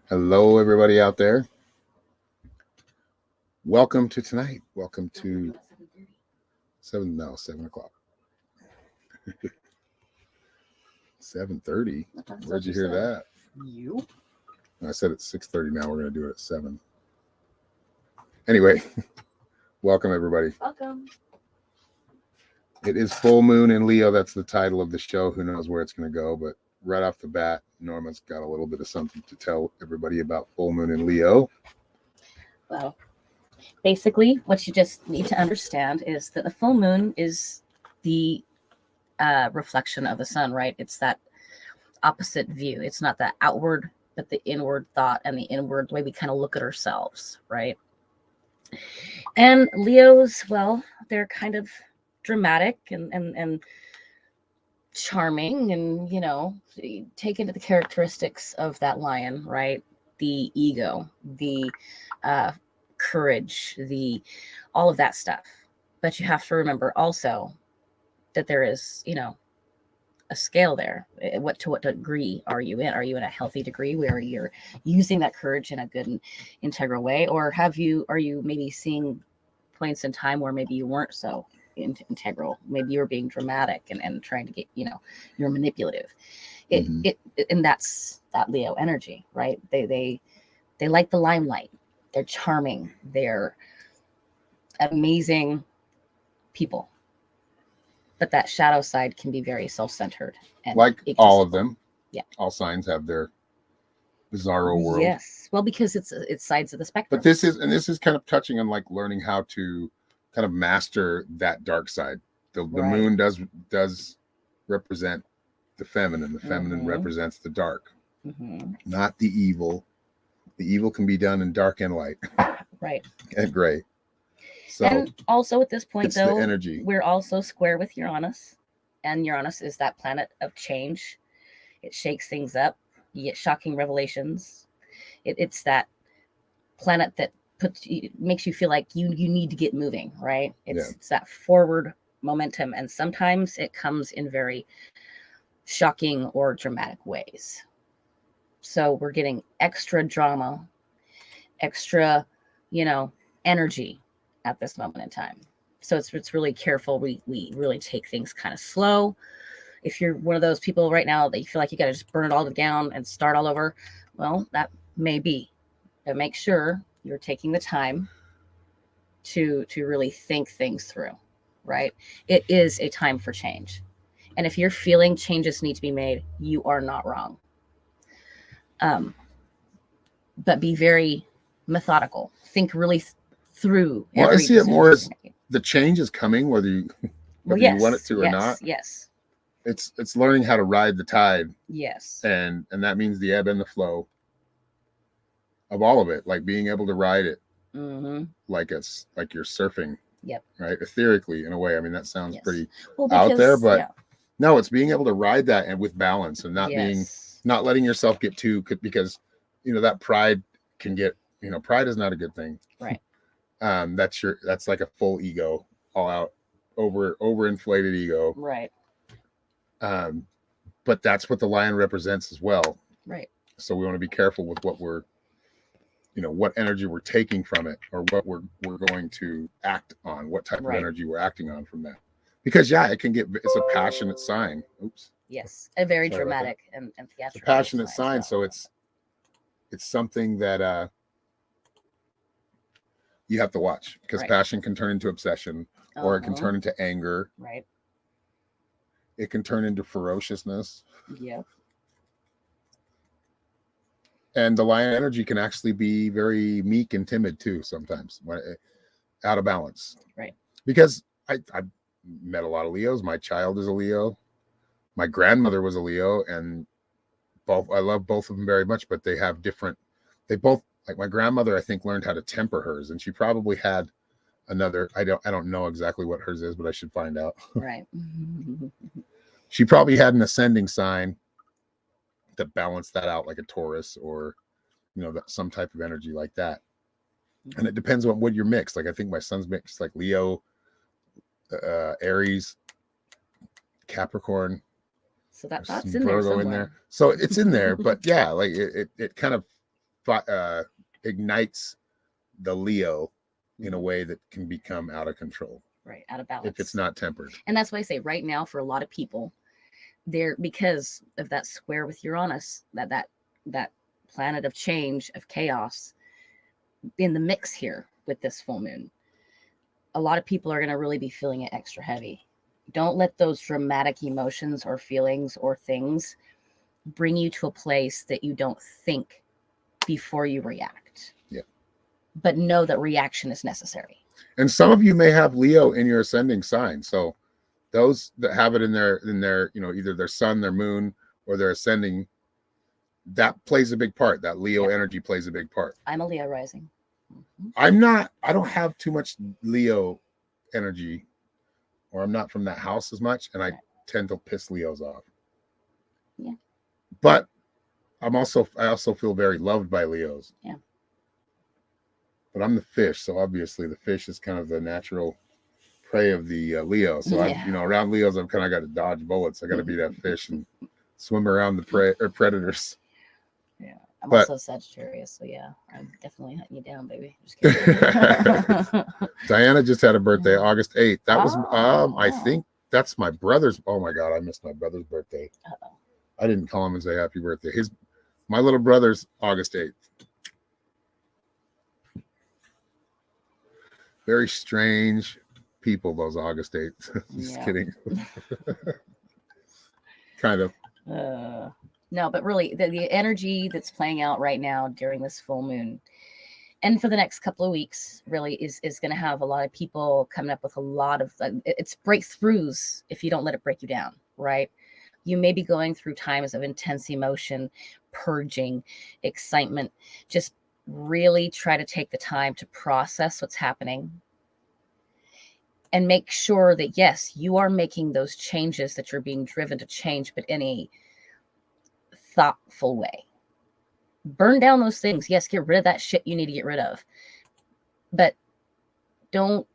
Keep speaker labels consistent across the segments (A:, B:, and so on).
A: Hello, everybody out there. Welcome to tonight. Welcome to 7 o'clock. 7:30. Where'd you hear that?
B: You?
A: I said it's 6:30 now. We're going to do it at 7. Anyway, welcome everybody.
B: Welcome.
A: It is full moon in Leo. That's the title of the show. Who knows where it's going to go, but right off the bat, Norma's got a little bit of something to tell everybody about full moon in Leo.
B: Well, basically, what you just need to understand is that the full moon is the reflection of the sun, right? It's that opposite view. It's not the outward, but the inward thought and the inward way we kind of look at ourselves, right? And Leos, well, they're kind of dramatic and charming, and take into the characteristics of that lion, right? The ego, the courage, the all of that stuff. But you have to remember also that there is, a scale there. To what degree are you in? Are you in a healthy degree where you're using that courage in a good and integral way, or are you maybe seeing points in time where maybe you weren't so integral? Maybe you were being dramatic and trying to get, you're manipulative. And that's that Leo energy, right? They like the limelight. They're charming. They're amazing people. But that shadow side can be very self-centered. And
A: like all of them.
B: Yeah.
A: All signs have their bizarro world.
B: Yes. Well, because it's sides of the spectrum.
A: But this is kind of touching on like learning how to kind of master that dark side. The moon does represent the feminine. The feminine represents the dark, not the evil. The evil can be done in dark and light,
B: right,
A: and gray. So,
B: and also at this point, though,
A: the energy.
B: We're also square with Uranus, and Uranus is that planet of change. It shakes things up. You get shocking revelations. It's that planet that makes you feel like you need to get moving, right? It's that forward momentum, and sometimes it comes in very shocking or dramatic ways. So we're getting extra drama, extra, energy at this moment in time. So it's really careful. We really take things kind of slow. If you're one of those people right now that you feel like you got to just burn it all down and start all over, well, that may be. But make sure you're taking the time to really think things through, right? It is a time for change. And if you're feeling changes need to be made, you are not wrong. But be very methodical. Think really through.
A: Well, I see it more as the change is coming, whether you want it to or not.
B: Yes.
A: It's learning how to ride the tide.
B: Yes.
A: And that means the ebb and the flow of all of it, like being able to ride it, like you're surfing.
B: Yep.
A: Right. Etherically, in a way. I mean, that sounds pretty out there, but no, it's being able to ride that and with balance and not letting yourself get too, because that pride can get, pride is not a good thing.
B: Right.
A: That's like a full ego, all out, overinflated ego.
B: Right.
A: But that's what the lion represents as well.
B: Right.
A: So we want to be careful with what we're, what energy we're taking from it, or what we're going to act on, what type of energy we're acting on from that. Because it's a passionate sign. Oops.
B: Yes, a very dramatic and theatrical.
A: It's a passionate sign, so it's something that you have to watch, because passion can turn into obsession, or it can turn into anger.
B: Right.
A: It can turn into ferociousness.
B: Yeah.
A: And the lion energy can actually be very meek and timid too, sometimes, out of balance.
B: Right.
A: Because I met a lot of Leos. My child is a Leo. My grandmother was a Leo, and I love both of them very much, but they both, like my grandmother, I think, learned how to temper hers, and she probably had another, I don't know exactly what hers is, but I should find out.
B: Right.
A: She probably had an ascending sign that balanced that out, like a Taurus, or some type of energy like that. And it depends on what you're mixed. Like I think my son's mixed like Leo, Aries, Capricorn.
B: So that's in
A: Virgo
B: there
A: in there. So it's in there, but yeah, like it kind of ignites the Leo in a way that can become out of control.
B: Right, out of balance.
A: If it's not tempered.
B: And that's why I say right now for a lot of people, they're because of that square with Uranus, that planet of change, of chaos in the mix here with this full moon. A lot of people are going to really be feeling it extra heavy. Don't let those dramatic emotions or feelings or things bring you to a place that you don't think before you react.
A: Yeah.
B: But know that reaction is necessary.
A: And some of you may have Leo in your ascending sign. So those that have it in their, either their sun, their moon, or their ascending, that plays a big part. That Leo energy plays a big part.
B: I'm a Leo rising.
A: I don't have too much Leo energy, or I'm not from that house as much, and I tend to piss Leos off.
B: Yeah.
A: But I also feel very loved by Leos.
B: Yeah.
A: But I'm the fish, so obviously the fish is kind of the natural prey of the Leo. So around Leos, I've kind of got to dodge bullets. I got to be that fish and swim around the prey or predators.
B: Yeah, I'm also Sagittarius, so yeah, I'm definitely hunting you down, baby. Just kidding.
A: Diana just had a birthday, August 8th. That was I think that's my brother's. Oh my God, I missed my brother's birthday.
B: Uh-oh.
A: I didn't call him and say happy birthday. My little brother's August 8th. Very strange people, those August 8th. Just kidding. Kind of.
B: No, but really, the energy that's playing out right now during this full moon, and for the next couple of weeks, really is going to have a lot of people coming up with a lot of it's breakthroughs if you don't let it break you down, right? You may be going through times of intense emotion, purging, excitement. Just really try to take the time to process what's happening and make sure that, yes, you are making those changes that you're being driven to change, but in a thoughtful way. Burn down those things. Yes, get rid of that shit you need to get rid of. But don't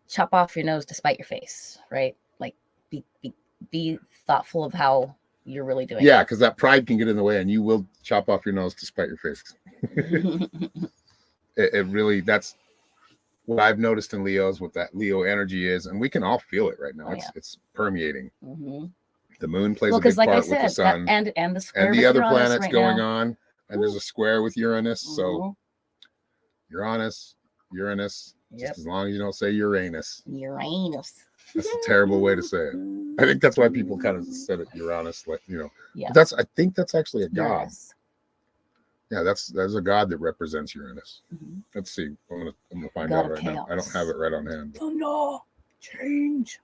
B: chop off your nose to spite your face, right? Like be thoughtful of how you're really doing.
A: Yeah, because that pride can get in the way and you will chop off your nose to spite your face. it really, that's what I've noticed in Leos, what that Leo energy is, and we can all feel it right now. It's permeating.
B: Mm-hmm.
A: The moon plays a big part with the sun,
B: and the square
A: and the other
B: Uranus
A: planets
B: right
A: going
B: now.
A: on, and there's a square with Uranus. So Uranus, just as long as you don't say Uranus.
B: Uranus.
A: That's a terrible way to say it. I think that's why people kind of said it Uranus,
B: Yeah.
A: I think that's actually a god.
B: Uranus.
A: Yeah, there's a god that represents Uranus.
B: Mm-hmm.
A: Let's see. I'm gonna find
B: God
A: out right now. I don't have it right on hand.
B: Oh no, change.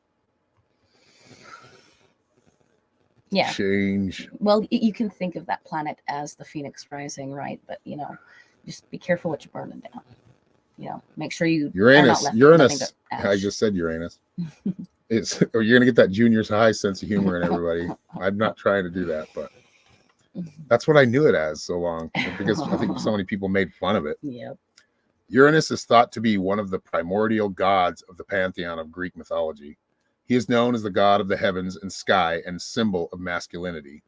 B: Yeah.
A: Change.
B: Well, you can think of that planet as the Phoenix rising, right? But just be careful what you're burning down. Make sure you
A: Uranus. I just said Uranus. You're gonna get that junior's high sense of humor in everybody. I'm not trying to do that, but that's what I knew it as so long, because I think so many people made fun of it.
B: Yep.
A: Uranus is thought to be one of the primordial gods of the pantheon of Greek mythology. He is known as the god of the heavens and sky and symbol of masculinity.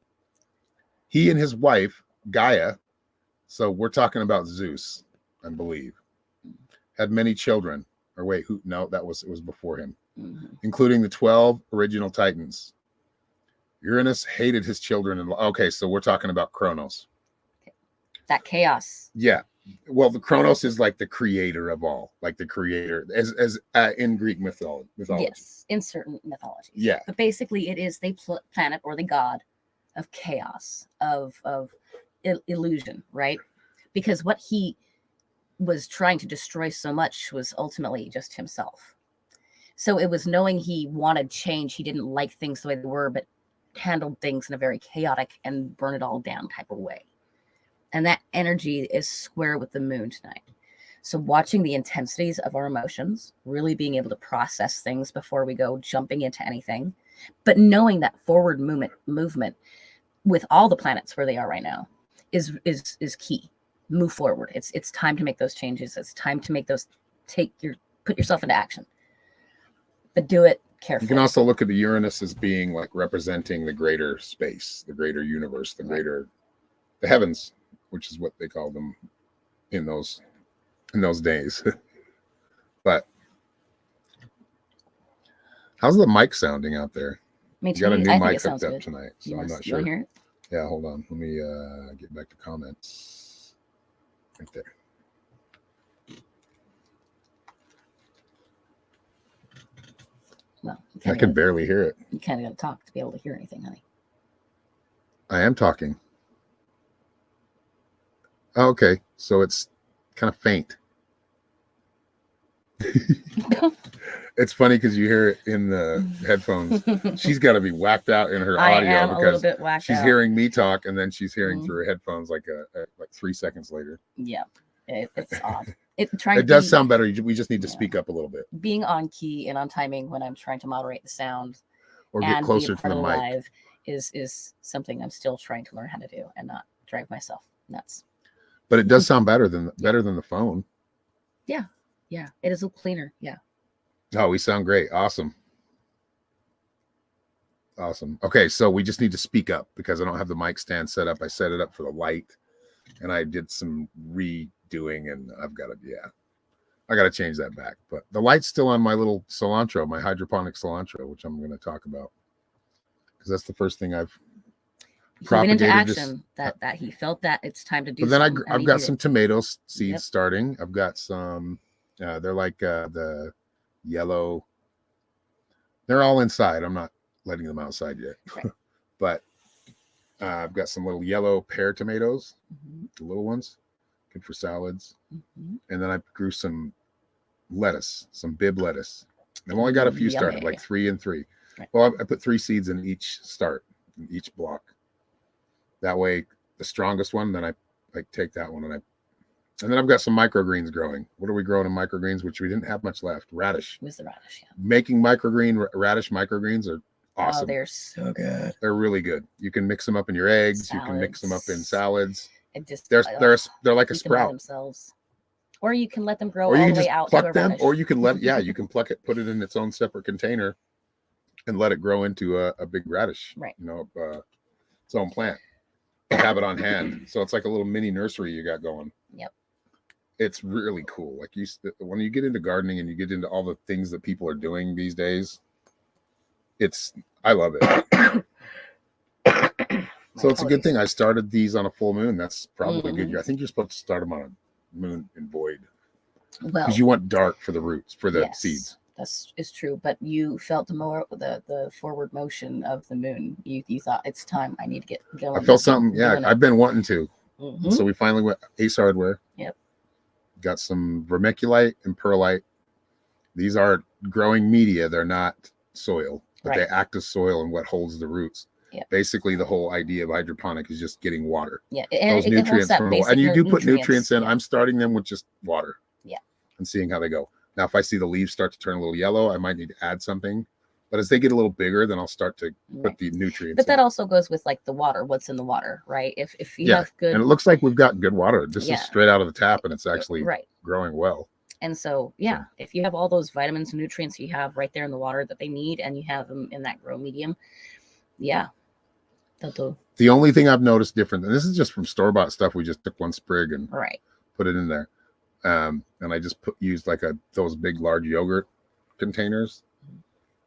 A: He and his wife, Gaia, so we're talking about Zeus, I believe, had many children. Or wait, no, it was before him, including the 12 original Titans. Uranus hated his children. Okay, so we're talking about Kronos.
B: That chaos.
A: Yeah. Well, the Kronos is like the creator of all, like the creator as in Greek mythology.
B: Yes, in certain mythologies.
A: Yeah.
B: But basically it is the planet or the god of chaos, of illusion, right? Because what he was trying to destroy so much was ultimately just himself. So it was knowing he wanted change. He didn't like things the way they were, but handled things in a very chaotic and burn it all down type of way. And that energy is square with the moon tonight. So watching the intensities of our emotions, really being able to process things before we go jumping into anything, but knowing that forward movement with all the planets where they are right now is key. Move forward. It's time to make those changes. It's time to make those put yourself into action. But do it carefully.
A: You can also look at the Uranus as being like representing the greater space, the greater universe, the heavens. which is what they called them in those days. But how's the mic sounding out there?
B: Me
A: You
B: too.
A: got a new
B: I think
A: mic
B: it sounds
A: hooked up
B: good.
A: tonight, so
B: You
A: I'm
B: wanna-
A: not
B: you wanna
A: sure.
B: hear it?
A: Yeah, hold on. Let me get back to comments. Right there.
B: Well, you
A: I
B: kind
A: can
B: of
A: barely hear it.
B: got to talk to be able to hear anything, honey.
A: I am talking. Oh, okay, so it's kind of faint. It's funny because you hear it in the headphones. She's got to be whacked out in her
B: I
A: audio
B: am a little
A: because
B: bit whacked
A: she's
B: out.
A: hearing me talk and then she's hearing
B: Mhm.
A: through her headphones like 3 seconds later.
B: Yeah, it's odd.
A: It does sound better. We just need to
B: Yeah.
A: speak up a little bit
B: being on key and on timing when I'm trying to moderate the sound
A: or get
B: and
A: closer
B: be a
A: to
B: part
A: the
B: of
A: mic.
B: live is something I'm still trying to learn how to do and not drive myself nuts.
A: But it does sound better than the phone.
B: Yeah, it is a little cleaner. Yeah.
A: Oh, we sound great. Awesome. Okay, so we just need to speak up because I don't have the mic stand set up. I set it up for the light and I did some redoing and I got to change that back. But the light's still on my little cilantro, my hydroponic cilantro, which I'm going to talk about because that's the first thing I've
B: He went into
A: propagated.
B: action that he felt that it's time to do.
A: But then
B: something, and
A: I've
B: he
A: got
B: did
A: some
B: it.
A: tomato seeds
B: Yep.
A: starting. I've got some, they're like the yellow. They're all inside. I'm not letting them outside yet.
B: Right.
A: But I've got some little yellow pear tomatoes,
B: Mhm,
A: the little ones, good for salads.
B: mhm.
A: And then I grew some lettuce, some Bibb lettuce. I've only got a few started,
B: Yummy.
A: like 3 and 3.
B: Right.
A: Well, I put 3 seeds in each start, in each block. That way, the strongest one, then I take that one and then I've got some microgreens growing. What are we growing in microgreens, which we didn't have much left? Radish.
B: It was the radish. Yeah.
A: Making radish microgreens are awesome.
B: Oh, they're so good.
A: They're really good. You can mix them up in your eggs. You can mix them up in salads.
B: It just
A: They're like a
B: eat them by
A: sprout.
B: themselves. Or you can let them grow
A: Or you
B: all
A: can
B: the way
A: just
B: out to
A: pluck
B: a
A: them,
B: radish.
A: or you can you can pluck it, put it in its own separate container, and let it grow into a big radish.
B: Right.
A: Its own plant. Have it on hand, so it's like a little mini nursery you got going.
B: Yep.
A: It's really cool. Like when you get into gardening and you get into all the things that people are doing these days, I love it. So it's a good thing I started these on a full moon. That's probably good. I think you're supposed to start them on a moon in void.
B: Well,
A: because you want dark for the roots, for the seeds.
B: That's true, but you felt the forward motion of the moon. You thought it's time. I need to get going.
A: I felt something. Yeah, I've been wanting to.
B: Mm-hmm.
A: So we finally went Ace Hardware.
B: Yep.
A: Got some vermiculite and perlite. These are growing media. They're not soil, but they act as soil and what holds the roots. Yeah. Basically, the whole idea of hydroponic is just getting water.
B: Yeah,
A: those nutrients from and you do put nutrients in. Yeah. I'm starting them with just water.
B: Yeah.
A: And seeing how they go. Now, if I see the leaves start to turn a little yellow, I might need to add something. But as they get a little bigger, then I'll start to put the nutrients.
B: But that also goes with like the water. What's in the water, right? If you have good,
A: and it looks like we've got good water. This is straight out of the tap, and it's actually growing well.
B: And so, if you have all those vitamins and nutrients you have right there in the water that they need, and you have them in that grow medium,
A: the only thing I've noticed different, and this is just from store-bought stuff, we just took one sprig and put it in there. And I just used like those big large yogurt containers.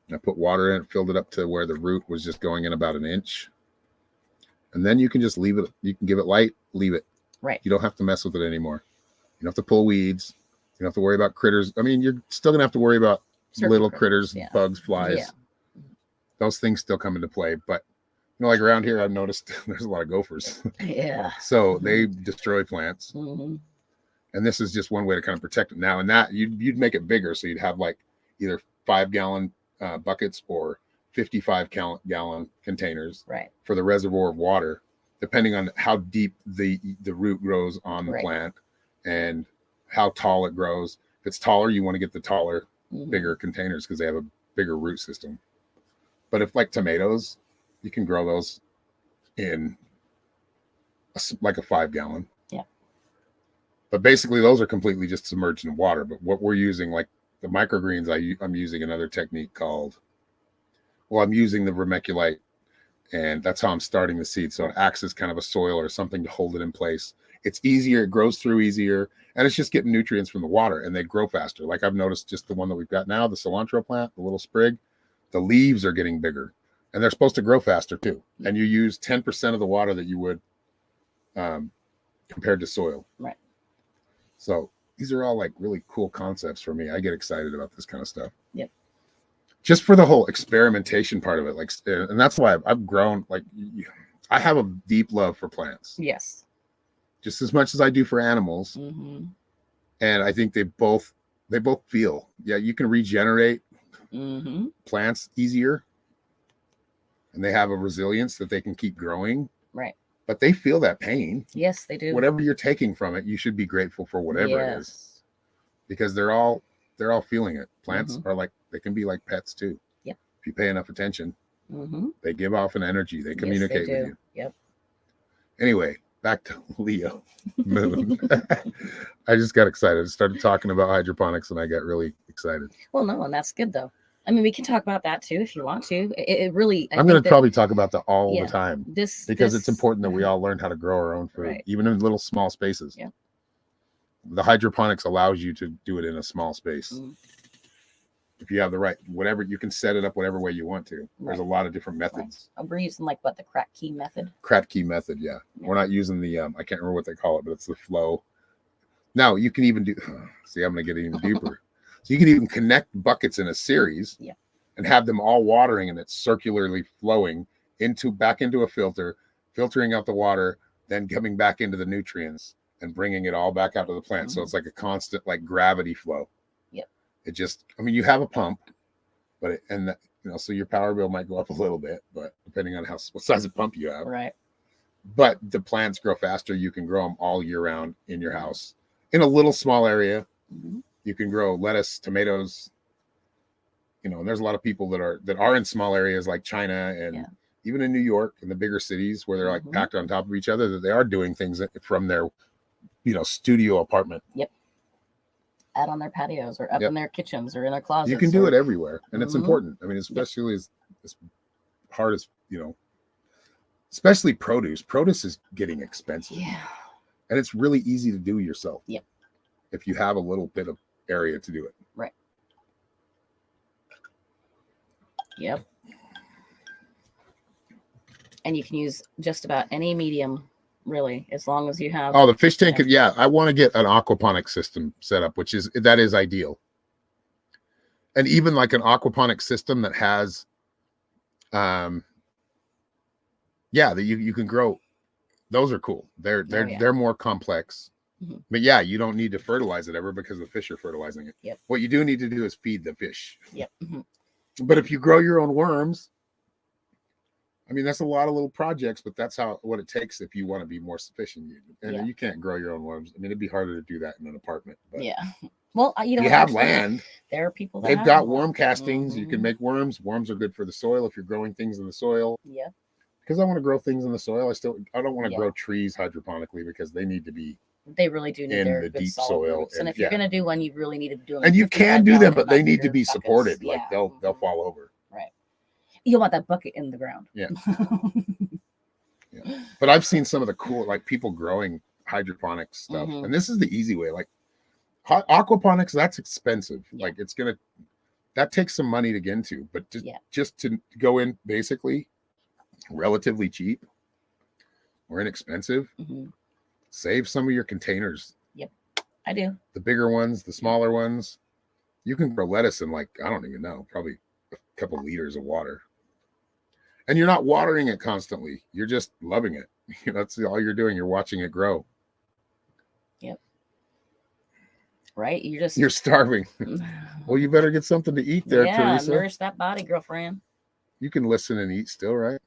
A: And I put water in it, filled it up to where the root was just going in about an inch. And then you can just leave it. You can give it light, leave it.
B: Right.
A: You don't have to mess with it anymore. You don't have to pull weeds. You don't have to worry about critters. I mean, you're still gonna have to worry about little critters, bugs, flies. Yeah. Those things still come into play. But like around here, I've noticed there's a lot of gophers.
B: Yeah.
A: So they destroy plants.
B: Mm-hmm.
A: And this is just one way to kind of protect it. Now, and that you'd make it bigger, so you'd have like either 5-gallon buckets or 55-gallon containers for the reservoir of water, depending on how deep the root grows on the plant and how tall it grows. If it's taller, you want to get the taller, bigger containers because they have a bigger root system. But if like tomatoes, you can grow those in like a 5-gallon. But basically, those are completely just submerged in water. But what we're using, like the microgreens, I'm using another technique called, I'm using the vermiculite, and that's how I'm starting the seed. So it acts as kind of a soil or something to hold it in place. It's easier, it grows through easier, and it's just getting nutrients from the water, and they grow faster. Like I've noticed, just the one that we've got now, the cilantro plant, the little sprig, the leaves are getting bigger, and they're supposed to grow faster too. And you use 10% of the water that you would compared to soil.
B: Right.
A: So these are all like really cool concepts for me. I get excited about this kind of stuff.
B: Yep.
A: Just for the whole experimentation part of it, like, and that's why I've grown. Like, I have a deep love for plants,
B: Yes.
A: just as much as I do for animals.
B: Mm-hmm.
A: And I think they both feel. Yeah, you can regenerate
B: Mm-hmm.
A: plants easier, and they have a resilience that they can keep growing.
B: Right.
A: But they feel that pain.
B: Yes, they do.
A: Whatever you're taking from it, you should be grateful for whatever it is, because they're all feeling it. Plants are like, they can be like pets too.
B: Yep.
A: If you pay enough attention,
B: Mm-hmm.
A: they give off an energy. They communicate with you.
B: Yep.
A: Anyway, back to Leo moon. I just got excited. I started talking about hydroponics and I got really excited.
B: Well, no, and that's good though. I mean, we can talk about that too if you want to. It really.
A: I'm going to probably talk about that all the time, because it's important that we all learn how to grow our own food,
B: Right.
A: even in little small spaces.
B: Yeah.
A: The hydroponics allows you to do it in a small space.
B: Mm-hmm.
A: If you have the right, whatever, you can set it up whatever way you want to. There's a lot of different methods.
B: Right. We're using like what, the Kratky method?
A: Kratky method, yeah. We're not using the I can't remember what they call it, but it's the flow. Now you can even do. See, I'm going to get even deeper. So you can even connect buckets in a series, and have them all watering, and it's circularly flowing back into a filter, filtering out the water, then coming back into the nutrients and bringing it all back out to the plant. So it's like a constant, like, gravity flow.
B: Yep.
A: It just, I mean, you have a pump, but so your power bill might go up a little bit, but depending on what size of pump you have.
B: Right.
A: But the plants grow faster. You can grow them all year round in your house in a little small area.
B: Mm-hmm.
A: You can grow lettuce, tomatoes, and there's a lot of people that are in small areas like China and even in New York and the bigger cities where they're like packed on top of each other, that they are doing things from their, studio apartment.
B: Yep. Out on their patios or up in their kitchens or in their closets.
A: You can do it everywhere. And it's important. I mean, especially as hard as, especially produce. Produce is getting expensive.
B: Yeah.
A: And it's really easy to do yourself.
B: Yep.
A: If you have a little bit of area to do it.
B: Right. Yep. And you can use just about any medium, really, as long as you have.
A: Oh, the fish tank. Yeah. I want to get an aquaponic system set up, that is ideal. And even like an aquaponic system that has, that you can grow. Those are cool. They're more complex. Mm-hmm. But yeah, you don't need to fertilize it ever because the fish are fertilizing it.
B: Yep.
A: What you do need to do is feed the fish.
B: Yep. Mm-hmm.
A: But if you grow your own worms, I mean, that's a lot of little projects, but that's what it takes if you want to be more sufficient. And you can't grow your own worms. I mean, it'd be harder to do that in an apartment. But
B: yeah. Well, you
A: have land.
B: There are people that
A: they've got worm castings. Mm-hmm. You can make worms. Worms are good for the soil if you're growing things in the soil.
B: Yeah.
A: Because I want to grow things in the soil. I don't want to grow trees hydroponically because they need to be.
B: They really do need their good soil roots. And if you're going to do one, you really need to do them.
A: And you can do them, but they need to be supported. Like they'll fall over.
B: Right. You want that bucket in the ground.
A: Yeah. Yeah. But I've seen some of the cool, like people growing hydroponic stuff. Mm-hmm. And this is the easy way. Like aquaponics, that's expensive. Yeah. Like that takes some money to get into, but just to go in basically relatively cheap or inexpensive. Mm-hmm. Save some of your containers.
B: Yep, I do.
A: The bigger ones, the smaller ones. You can grow lettuce in I don't even know, probably a couple liters of water. And you're not watering it constantly. You're just loving it. That's all you're doing. You're watching it grow.
B: Yep. Right?
A: You're starving. Well, you better get something to eat there, Teresa.
B: Yeah, nourish that body, girlfriend.
A: You can listen and eat still, right?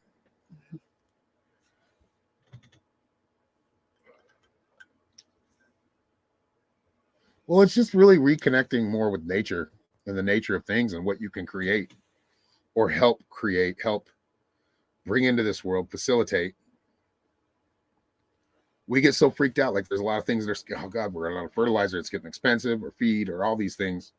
A: Well, it's just really reconnecting more with nature and the nature of things and what you can create or help bring into this world, facilitate. We get so freaked out. Like there's a lot of things that are, oh God, we're on fertilizer. It's getting expensive, or feed, or all these things.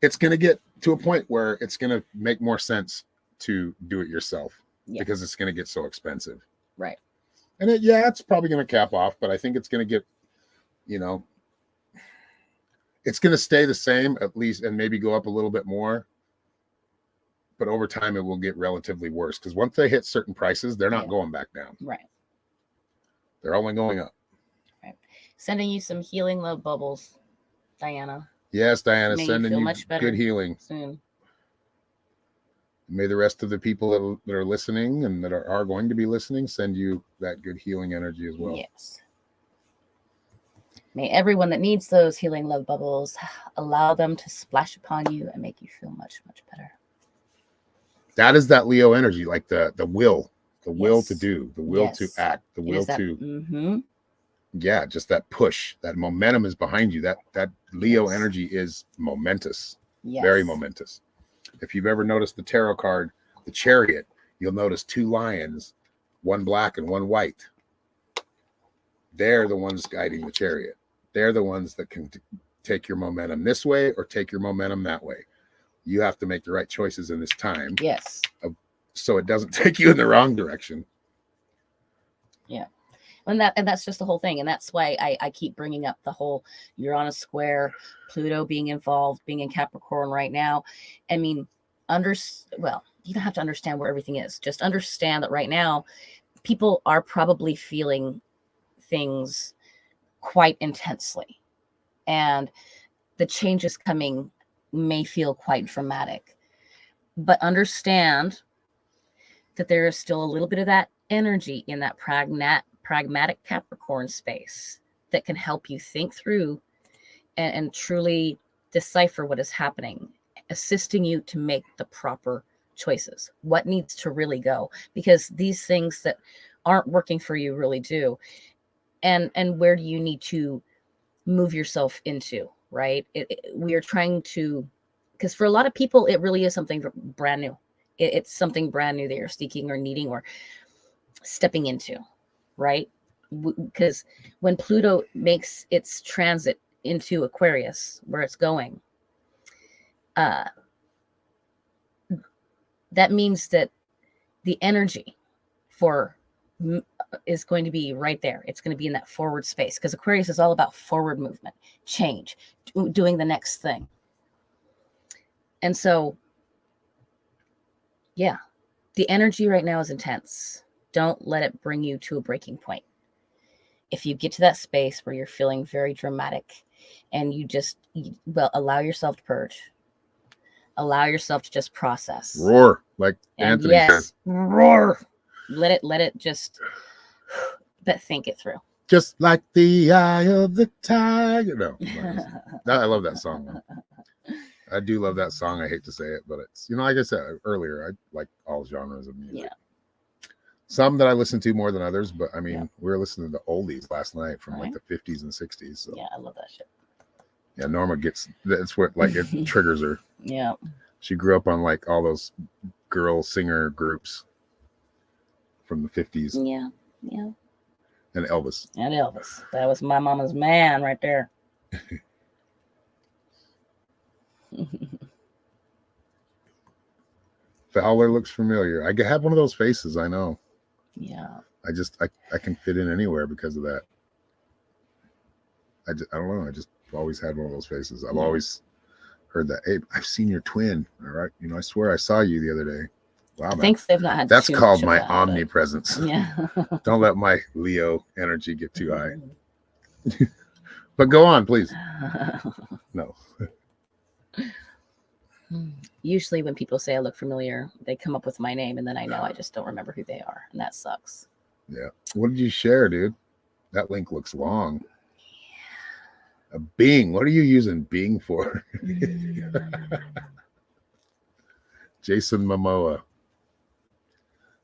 A: It's going to get to a point where it's going to make more sense to do it yourself because it's going to get so expensive.
B: Right.
A: And it's probably going to cap off, but I think it's going to get, you know, it's going to stay the same at least, and maybe go up a little bit more. But over time, it will get relatively worse because once they hit certain prices, they're not going back down.
B: Right.
A: They're only going up.
B: Right. Sending you some healing love bubbles, Diana.
A: Yes, Diana,
B: May
A: sending
B: you, feel
A: you
B: much better
A: good healing.
B: soon.
A: May the rest of the people that are listening and that are going to be listening send you that good healing energy as well.
B: Yes. May everyone that needs those healing love bubbles, allow them to splash upon you and make you feel much, much better.
A: That is that Leo energy, like the will
B: Yes.
A: to do, the will to act, the will to, just that push, that momentum is behind you. That Leo energy is momentous, very momentous. If you've ever noticed the tarot card, the Chariot, you'll notice two lions, one black and one white. They're the ones guiding the chariot. They're the ones that can take your momentum this way or take your momentum that way. You have to make the right choices in this time.
B: Yes.
A: So it doesn't take you in the wrong direction.
B: Yeah. And that's just the whole thing. And that's why I keep bringing up the whole Uranus square, Pluto being involved, being in Capricorn right now. I mean, you don't have to understand where everything is. Just understand that right now, people are probably feeling things quite intensely. And the changes coming may feel quite dramatic. But understand that there is still a little bit of that energy in that pragmatic Capricorn space that can help you think through and truly decipher what is happening, assisting you to make the proper choices, what needs to really go, because these things that aren't working for you really do. And where do you need to move yourself into, right? We are trying to, because for a lot of people, it really is something brand new. It's something brand new they are seeking or needing or stepping into, right? Because when Pluto makes its transit into Aquarius, where it's going, that means that the energy is going to be right there. It's going to be in that forward space, because Aquarius is all about forward movement, change, doing the next thing. And so, yeah, the energy right now is intense. Don't let it bring you to a breaking point. If you get to that space where you're feeling very dramatic and allow yourself to purge, allow yourself to just process.
A: Roar, like Anthony says.
B: Roar. Let it just, but think it through.
A: Just like the eye of the tiger. No, I love that song. I do love that song. I hate to say it, but it's, like I said earlier, I like all genres of music. Yeah. Some that I listen to more than others, but I mean, we were listening to oldies last night from like the 50s and 60s. So.
B: Yeah, I love that shit.
A: Yeah, Norma that's what, like, it triggers her.
B: Yeah.
A: She grew up on like all those girl singer groups from the 50s.
B: Yeah, yeah.
A: And Elvis.
B: That was my mama's man right there.
A: Fowler looks familiar. I have one of those faces, I know.
B: Yeah.
A: I can fit in anywhere because of that. I don't know. I just always had one of those faces. I've always heard that. Hey, I've seen your twin. All right. I swear I saw you the other day. Wow.
B: Thanks, they've not had.
A: That's called my omnipresence.
B: Yeah.
A: Don't let my Leo energy get too high. But go on, please. No.
B: Usually when people say I look familiar, they come up with my name, and then I know I just don't remember who they are, and that sucks.
A: Yeah. What did you share, dude? That link looks long. A Bing. What are you using Bing for? Jason Momoa.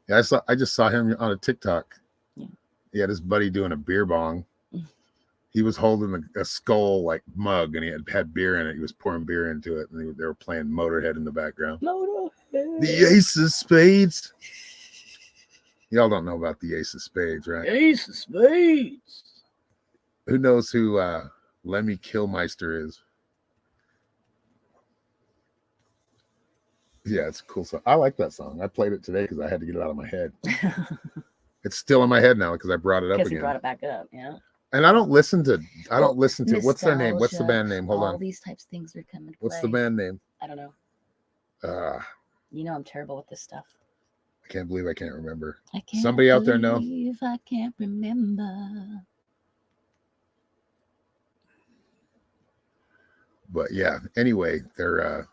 A: Yeah, I just saw him on a TikTok. Yeah. He had his buddy doing a beer bong. He was holding a skull like mug, and he had beer in it. He was pouring beer into it, and they were playing Motorhead in the background.
B: Motorhead.
A: The Ace of Spades. Y'all don't know about the Ace of Spades, right?
B: Ace of Spades.
A: Who knows who Lemmy Kilmister is? Yeah, it's a cool song. I like that song. I played it today because I had to get it out of my head. It's still in my head now because I brought it up
B: because you
A: again.
B: brought it back up. Yeah.
A: And I don't listen to.
B: Well,
A: What's their name? What's the
B: nostalgia,
A: band name? Hold
B: all
A: on.
B: these types of things are coming to
A: What's the
B: play.
A: band name?
B: I don't know.
A: I
B: You know I'm terrible with this stuff.
A: can't believe I can't remember.
B: I can't
A: Somebody out there know?
B: believe I can't remember.
A: But yeah. Anyway, they're.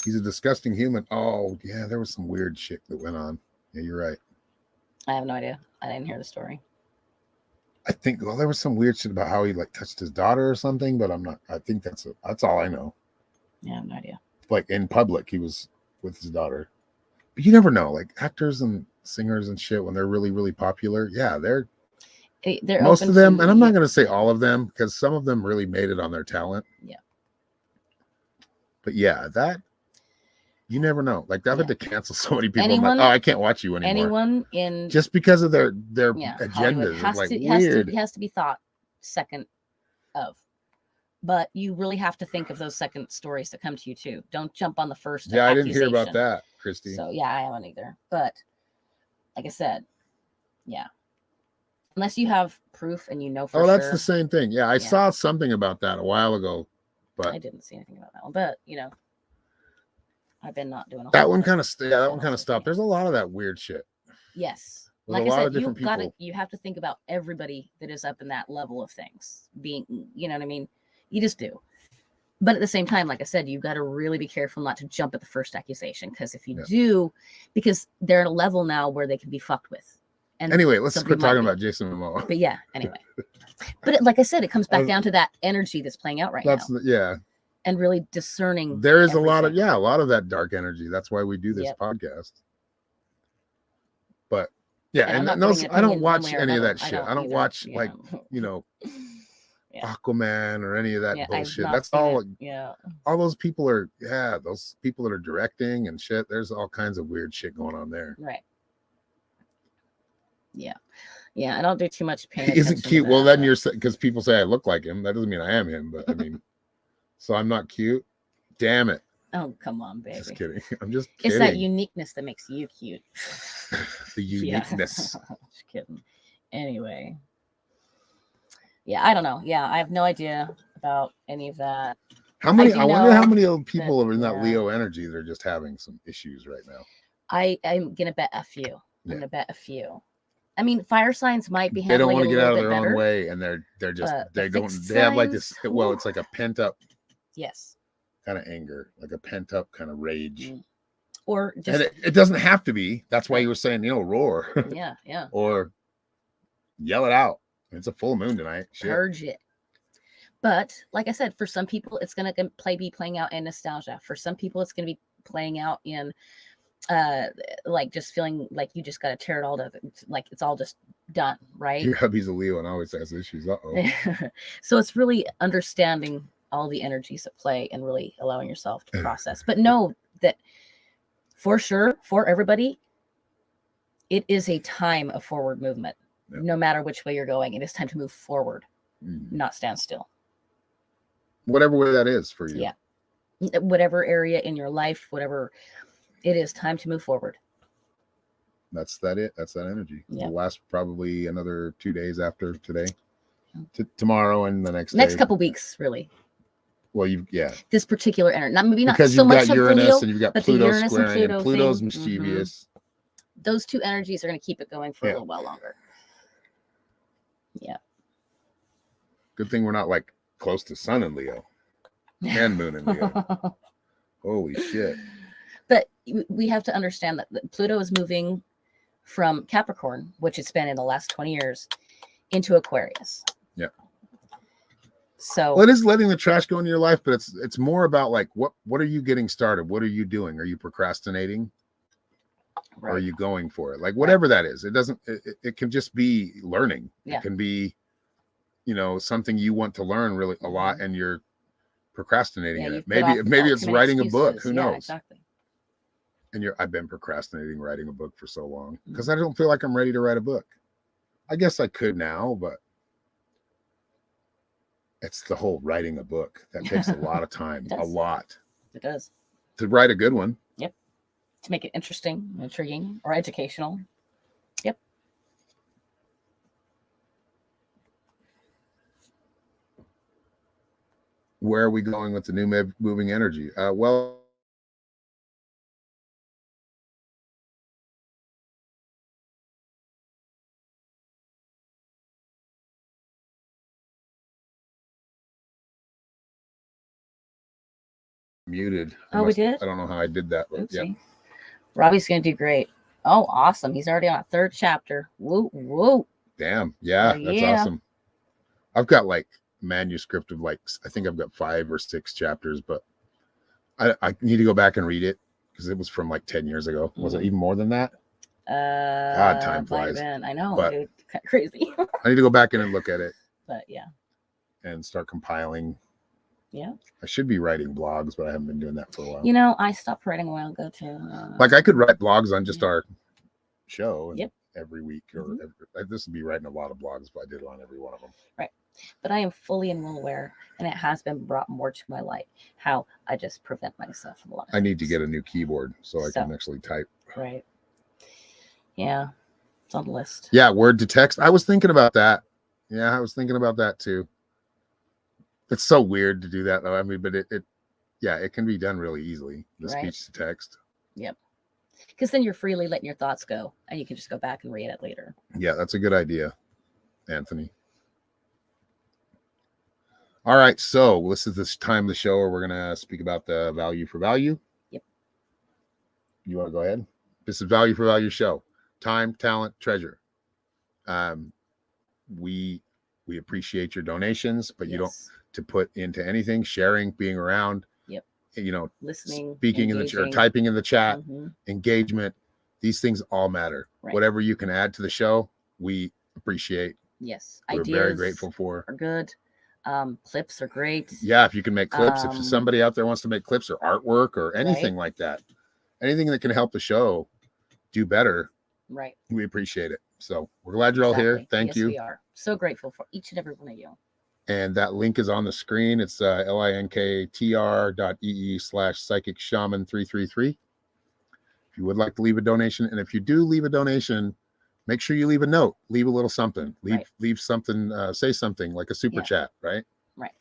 A: He's a disgusting human. Oh yeah, there was some weird shit that went on. Yeah, you're right.
B: I have no idea. I didn't hear the story.
A: I think there was some weird shit about how he like touched his daughter or something, but I'm not. I think that's all I know.
B: Yeah, I have no idea.
A: Like in public, he was with his daughter. But you never know. Like actors and singers and shit when they're really really popular. Yeah, they're most
B: open
A: of them,
B: to,
A: and I'm not
B: yeah,
A: going to say all of them because some of them really made it on their talent.
B: Yeah.
A: But yeah, that you never know. Like I've had
B: Yeah.
A: to cancel so many people. I'm
B: Anyone-
A: like, oh, I can't watch you anymore.
B: anyone in
A: Just because of their
B: Hollywood
A: agendas. It's like
B: has
A: weird.
B: to be thought second of. But you really have to think of those second stories that come to you too. Don't jump on the first.
A: Yeah, I didn't hear about
B: accusation.
A: that, Christy.
B: So yeah, I haven't either. But like I said, yeah. Unless you have proof and you know for
A: Oh, that's
B: sure.
A: the same thing. Yeah, I
B: Yeah.
A: saw something about that a while ago, but
B: I didn't see anything about that one. But I've been not doing a
A: that
B: whole
A: one
B: lot
A: kind of that one
B: channels
A: kind of
B: with
A: stopped.
B: me.
A: There's a lot of that weird shit.
B: Yes.
A: With
B: Like
A: a
B: I
A: lot of
B: said,
A: different
B: you have to think about everybody that is up in that level of things being, you know what I mean? You just do. But at the same time, like I said, you've got to really be careful not to jump at the first accusation. Because if you
A: Yeah.
B: do, because they're at a level now where they can be fucked with. And
A: Anyway, let's
B: somebody
A: quit
B: might
A: talking
B: be.
A: about Jason Momoa.
B: But yeah, anyway. But like I said, it comes back down to that energy that's playing out right now.
A: Yeah.
B: And really discerning.
A: There is a lot
B: everything.
A: of that dark energy. That's why we do this
B: Yep.
A: podcast. But yeah,
B: I'm not
A: and those,
B: putting an
A: I don't
B: opinion
A: watch
B: one way or
A: any of
B: another.
A: that shit. I don't
B: either.
A: watch
B: Yeah.
A: like, you know,
B: Yeah.
A: Aquaman or any of that
B: I've
A: bullshit.
B: not
A: That's
B: seen
A: all.
B: it. Yeah.
A: All those people are those people that are directing and shit. There's all kinds of weird shit going on there.
B: Right. Yeah. Yeah. I don't do too much paying
A: He
B: attention.
A: isn't cute.
B: To
A: Well,
B: that,
A: then you're because people say I look like him. That doesn't mean I am him, but I mean, so I'm not cute. Damn it.
B: Oh, come on, baby.
A: Just kidding. I'm just kidding.
B: It's that uniqueness that makes you cute.
A: The uniqueness.
B: Yeah. Just kidding. Anyway. Yeah, I don't know. Yeah, I have no idea about any of that.
A: How many?
B: do
A: I wonder
B: know
A: how many other people are in that
B: yeah.
A: Leo energy that are just having some issues right now.
B: I'm gonna bet a few. I'm
A: Yeah.
B: gonna bet a few. I mean, fire signs might be
A: They don't
B: handling
A: want to
B: it a
A: get out
B: little
A: of
B: bit
A: their
B: better.
A: own way, and they're just
B: but
A: they
B: the
A: don't
B: fixed
A: they have like this.
B: signs,
A: Well,
B: whew.
A: it's like a pent up
B: Yes.
A: kind of anger, like a pent up kind of rage.
B: Mm. Or
A: And
B: just
A: it doesn't have to be. That's why you were saying, roar
B: yeah.
A: or yell it out. It's a full moon tonight. Shit.
B: Purge it. But like I said, for some people, it's going to be playing out in nostalgia. For some people, it's going to be playing out in like just feeling like you just got to tear it all to, like it's all just done, right?
A: Your hubby's a Leo and always has issues.
B: So it's really understanding all the energies at play and really allowing yourself to process. But know that for sure, for everybody, it is a time of forward movement.
A: Yep.
B: No matter which way you're going, it is time to move forward,
A: Mm.
B: not stand still.
A: Whatever way that is for you.
B: Yeah. Whatever area in your life, whatever, it is time to move forward.
A: That's that energy.
B: Yeah.
A: It'll last probably another 2 days after today. Tomorrow and the next
B: Next
A: day.
B: couple weeks, really.
A: Well,
B: This particular energy, maybe not
A: because
B: so
A: you've
B: much
A: got
B: of
A: Uranus
B: Leo,
A: and you've got
B: but the
A: Pluto
B: Uranus and
A: squaring, and
B: Pluto
A: Pluto's
B: thing,
A: mischievous.
B: those two energies are going to keep it going for a little while longer. Yeah.
A: Good thing we're not like close to Sun in Leo and Moon in Leo. Holy shit.
B: But we have to understand that Pluto is moving from Capricorn, which it's been in the last 20 years, into Aquarius.
A: Yeah.
B: So
A: Well, it is letting the trash go in your life, but it's more about like what are you getting started? What are you doing? Are you procrastinating? Or are you going for it? Like whatever that is. It doesn't it can just be learning.
B: Yeah.
A: It can be something you want to learn really a lot and you're procrastinating in it. Maybe it's writing a book. Who knows?
B: Exactly.
A: And I've been procrastinating writing a book for so long because I don't feel like I'm ready to write a book. I guess I could now, but it's the whole writing a book that takes a lot of time.
B: It does.
A: A lot.
B: It does.
A: To write a good one.
B: Yep. To make it interesting, intriguing, or educational.
A: where are we going with the new moving energy? Well, muted.
B: Oh, we did?
A: I don't know how I did that, but yeah.
B: Oopsie. Robbie's going to do great. Oh, awesome. He's already on a 3rd chapter. Woo, woo.
A: Damn. Yeah,
B: Oh,
A: that's
B: yeah.
A: awesome. I've got like manuscript of like, I think I've got 5 or 6 chapters, but I need to go back and read it because it was from like 10 years ago. Was it even more than that? God, time flies.
B: I know,
A: But
B: dude. Kind of crazy.
A: I need to go back in and look at it
B: But yeah.
A: and start compiling.
B: Yeah.
A: I should be writing blogs, but I haven't been doing that for a while.
B: You know, I stopped writing a while ago too.
A: Like I could write blogs on just our show
B: Yep.
A: every week, or this would be writing a lot of blogs if I did it on every one of them.
B: Right. But I am fully and well aware, and it has been brought more to my light, how I just prevent myself from a lot of
A: I need to
B: things.
A: get a new keyboard so I can actually type.
B: Right. Yeah. It's on the list.
A: Yeah, word to text. I was thinking about that. Yeah, I was thinking about that too. It's so weird to do that though. I mean, but it can be done really easily. The speech to text.
B: Yep. Because then you're freely letting your thoughts go, and you can just go back and read it later.
A: Yeah, that's a good idea, Anthony. All right, so this is this time of the show where we're gonna speak about the value for value.
B: Yep.
A: You want to go ahead? This is value for value show. Time, talent, treasure. We appreciate your donations, but you don't to put into anything, sharing, being around.
B: Yep.
A: You know,
B: listening,
A: speaking in the chat, or typing in the chat, engagement. These things all matter. Right. Whatever you can add to the show, we appreciate.
B: Yes,
A: we're very grateful for.
B: Are good. Clips are great.
A: Yeah, if you can make clips, if somebody out there wants to make clips or artwork or anything like that, anything that can help the show do better,
B: right?
A: We appreciate it. So we're glad you're all here. Thank you.
B: We are so grateful for each and every one of you.
A: And that link is on the screen. It's linktr.ee/psychic shaman 333. If you would like to leave a donation, and if you do leave a donation, make sure you leave a note, leave a little something, leave something, say something like a super chat, right?
B: Right.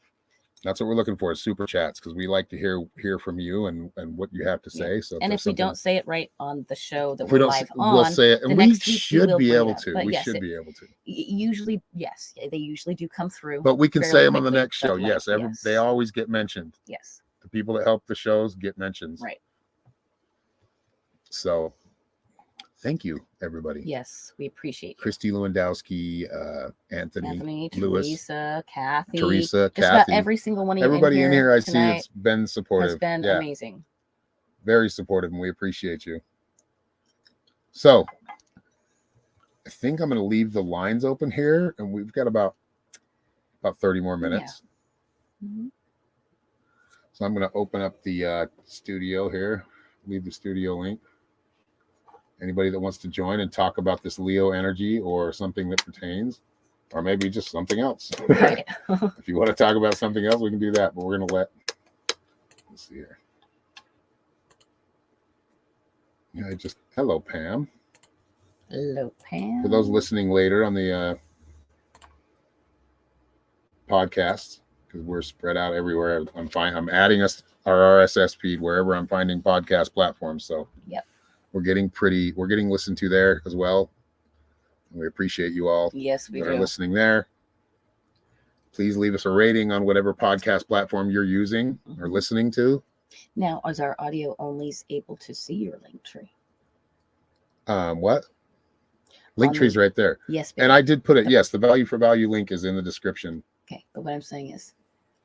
A: That's what we're looking for, is super chats, because we like to hear from you and what you have to say. So,
B: and if we don't say it right on the show that
A: we're
B: live on,
A: we'll say it, and we should be able to. We should be able to.
B: Usually, yes, they usually do come through.
A: But we can say them on the next show. Yes, they always get mentioned.
B: Yes,
A: the people that help the shows get mentions.
B: Right.
A: So, thank you, everybody.
B: Yes, we appreciate you.
A: Christy Lewandowski, Anthony, Lewis,
B: Teresa, Kathy,
A: just
B: Kathy. About every single one of you.
A: Everybody in here I see that's been supportive.
B: Has been amazing.
A: Very supportive, and we appreciate you. So, I think I'm going to leave the lines open here, and we've got about 30 more minutes. Yeah. So I'm going to open up the studio here. Leave the studio link. Anybody that wants to join and talk about this Leo energy or something that pertains, or maybe just something else.
B: Right.
A: If you want to talk about something else, we can do that. But we're going to let's see here. Yeah, hello, Pam.
B: Hello, Pam.
A: For those listening later on the podcast, because we're spread out everywhere. I'm adding our RSS feed wherever I'm finding podcast platforms. So
B: yep.
A: We're getting listened to there as well. We appreciate you all.
B: Yes, we
A: that are listening there. Please leave us a rating on whatever podcast platform you're using or listening to.
B: Now, is our audio onlys able to see your link tree?
A: What? Link tree's right there.
B: Yes.
A: And I did put it. Yes, the value for value link is in the description.
B: Okay, but what I'm saying is,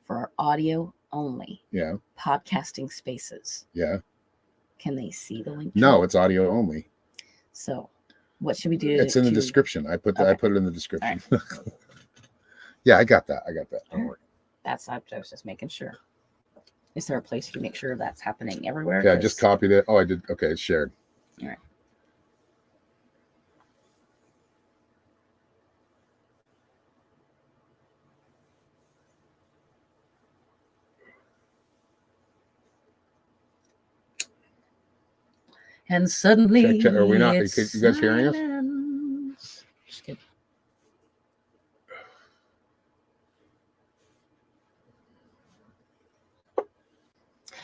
B: for our audio only.
A: Yeah.
B: Podcasting spaces.
A: Yeah.
B: Can they see the link?
A: No, it's audio only.
B: So, what should we do?
A: It's in the description. I put it in the description. Right. Yeah, I got that. Don't worry.
B: I was just making sure. Is there a place you can make sure that's happening everywhere?
A: Yeah, I just copied it. Oh, I did. Okay, it's shared.
B: All right. And suddenly,
A: check. Are we not? Are you guys hearing us?
B: Just kidding.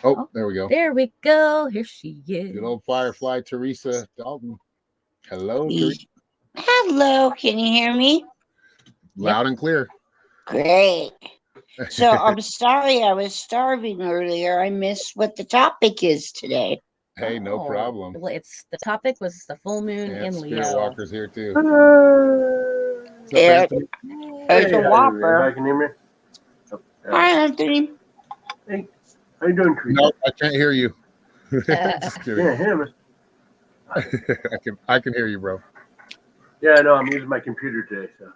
A: Oh, there we go.
B: There we go. Here she is.
A: Good old Firefly Teresa Dalton. Hello, Teresa.
C: Hello, can you hear me?
A: Loud and clear.
C: Great. So I'm sorry I was starving earlier. I missed what the topic is today.
A: Hey, no problem.
B: Well, the topic was the full moon
A: Yeah,
B: in
A: Spirit
B: Leo.
A: Walker's here too. What's up,
C: Yeah.
A: Anthony?
C: There's a
D: Everybody
C: whopper.
D: can hear me? Oh,
C: Hi, Anthony.
D: Hey, how you doing, Teresa?
A: No, I can't hear you. Just kidding.
D: Yeah, hear me.
A: I can hear you, bro.
D: Yeah, I know. I'm using my computer today, so.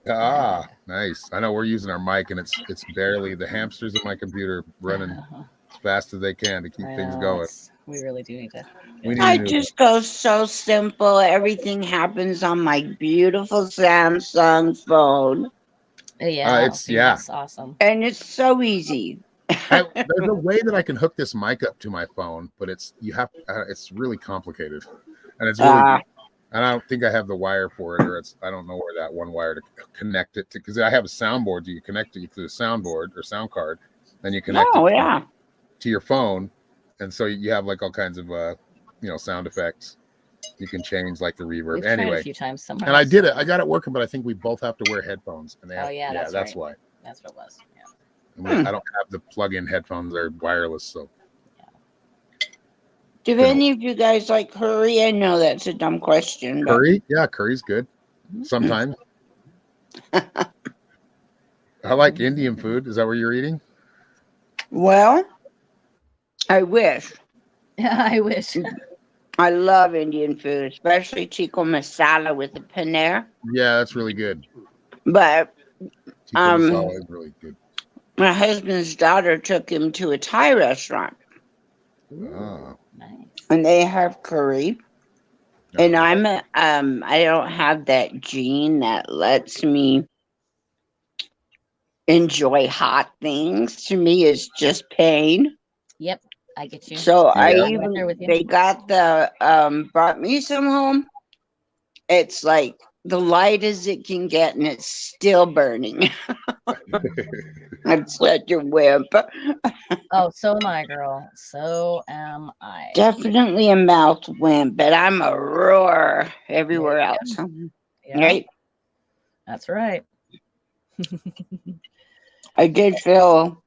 A: Ah, nice. I know we're using our mic, and it's barely the hamsters in my computer running as fast as they can to keep things going.
B: We really do need to.
A: We need
C: I
A: to do
C: just go so simple. Everything happens on my beautiful Samsung phone.
B: Yeah,
A: it's- yeah.
B: That's awesome.
C: And it's so easy.
A: There's a way that I can hook this mic up to my phone, but it's really complicated, and it's really and I don't think I have the wire for it, or I don't know where that one wire to connect it to, because I have a soundboard. You connect it to the soundboard or sound card, then you connect it to your phone, and so you have like all kinds of sound effects. You can change like the reverb.
B: We've tried
A: Anyway,
B: a few times somewhere.
A: and I did it. I got it working, but I think we both have to wear headphones, and that's why.
B: That's what it was. Yeah.
A: I don't have the plug-in headphones; they're wireless. So,
C: Do any of you guys like curry? I know that's a dumb question. But
A: curry, yeah, curry's good. Sometimes. I like Indian food. Is that what you're eating?
C: well, I wish.
B: I wish.
C: I love Indian food, especially chico masala with the paneer.
A: Yeah, that's really good.
C: But
A: Chicken masala is really good.
C: my husband's daughter took him to a Thai restaurant,
A: Ah.
B: Nice.
C: and they have curry. And I don't have that gene that lets me enjoy hot things. To me, it's just pain.
B: Yep, I get you.
C: So
A: Yeah.
B: Right there with you.
C: they got the brought me some home. It's like the light as it can get, and it's still burning. I'm such a wimp.
B: Oh, so am I, girl. So am I.
C: Definitely a mouth wimp, but I'm a roar everywhere
B: Yeah.
C: else.
B: Yeah,
C: Right?
B: that's right.
C: I did feel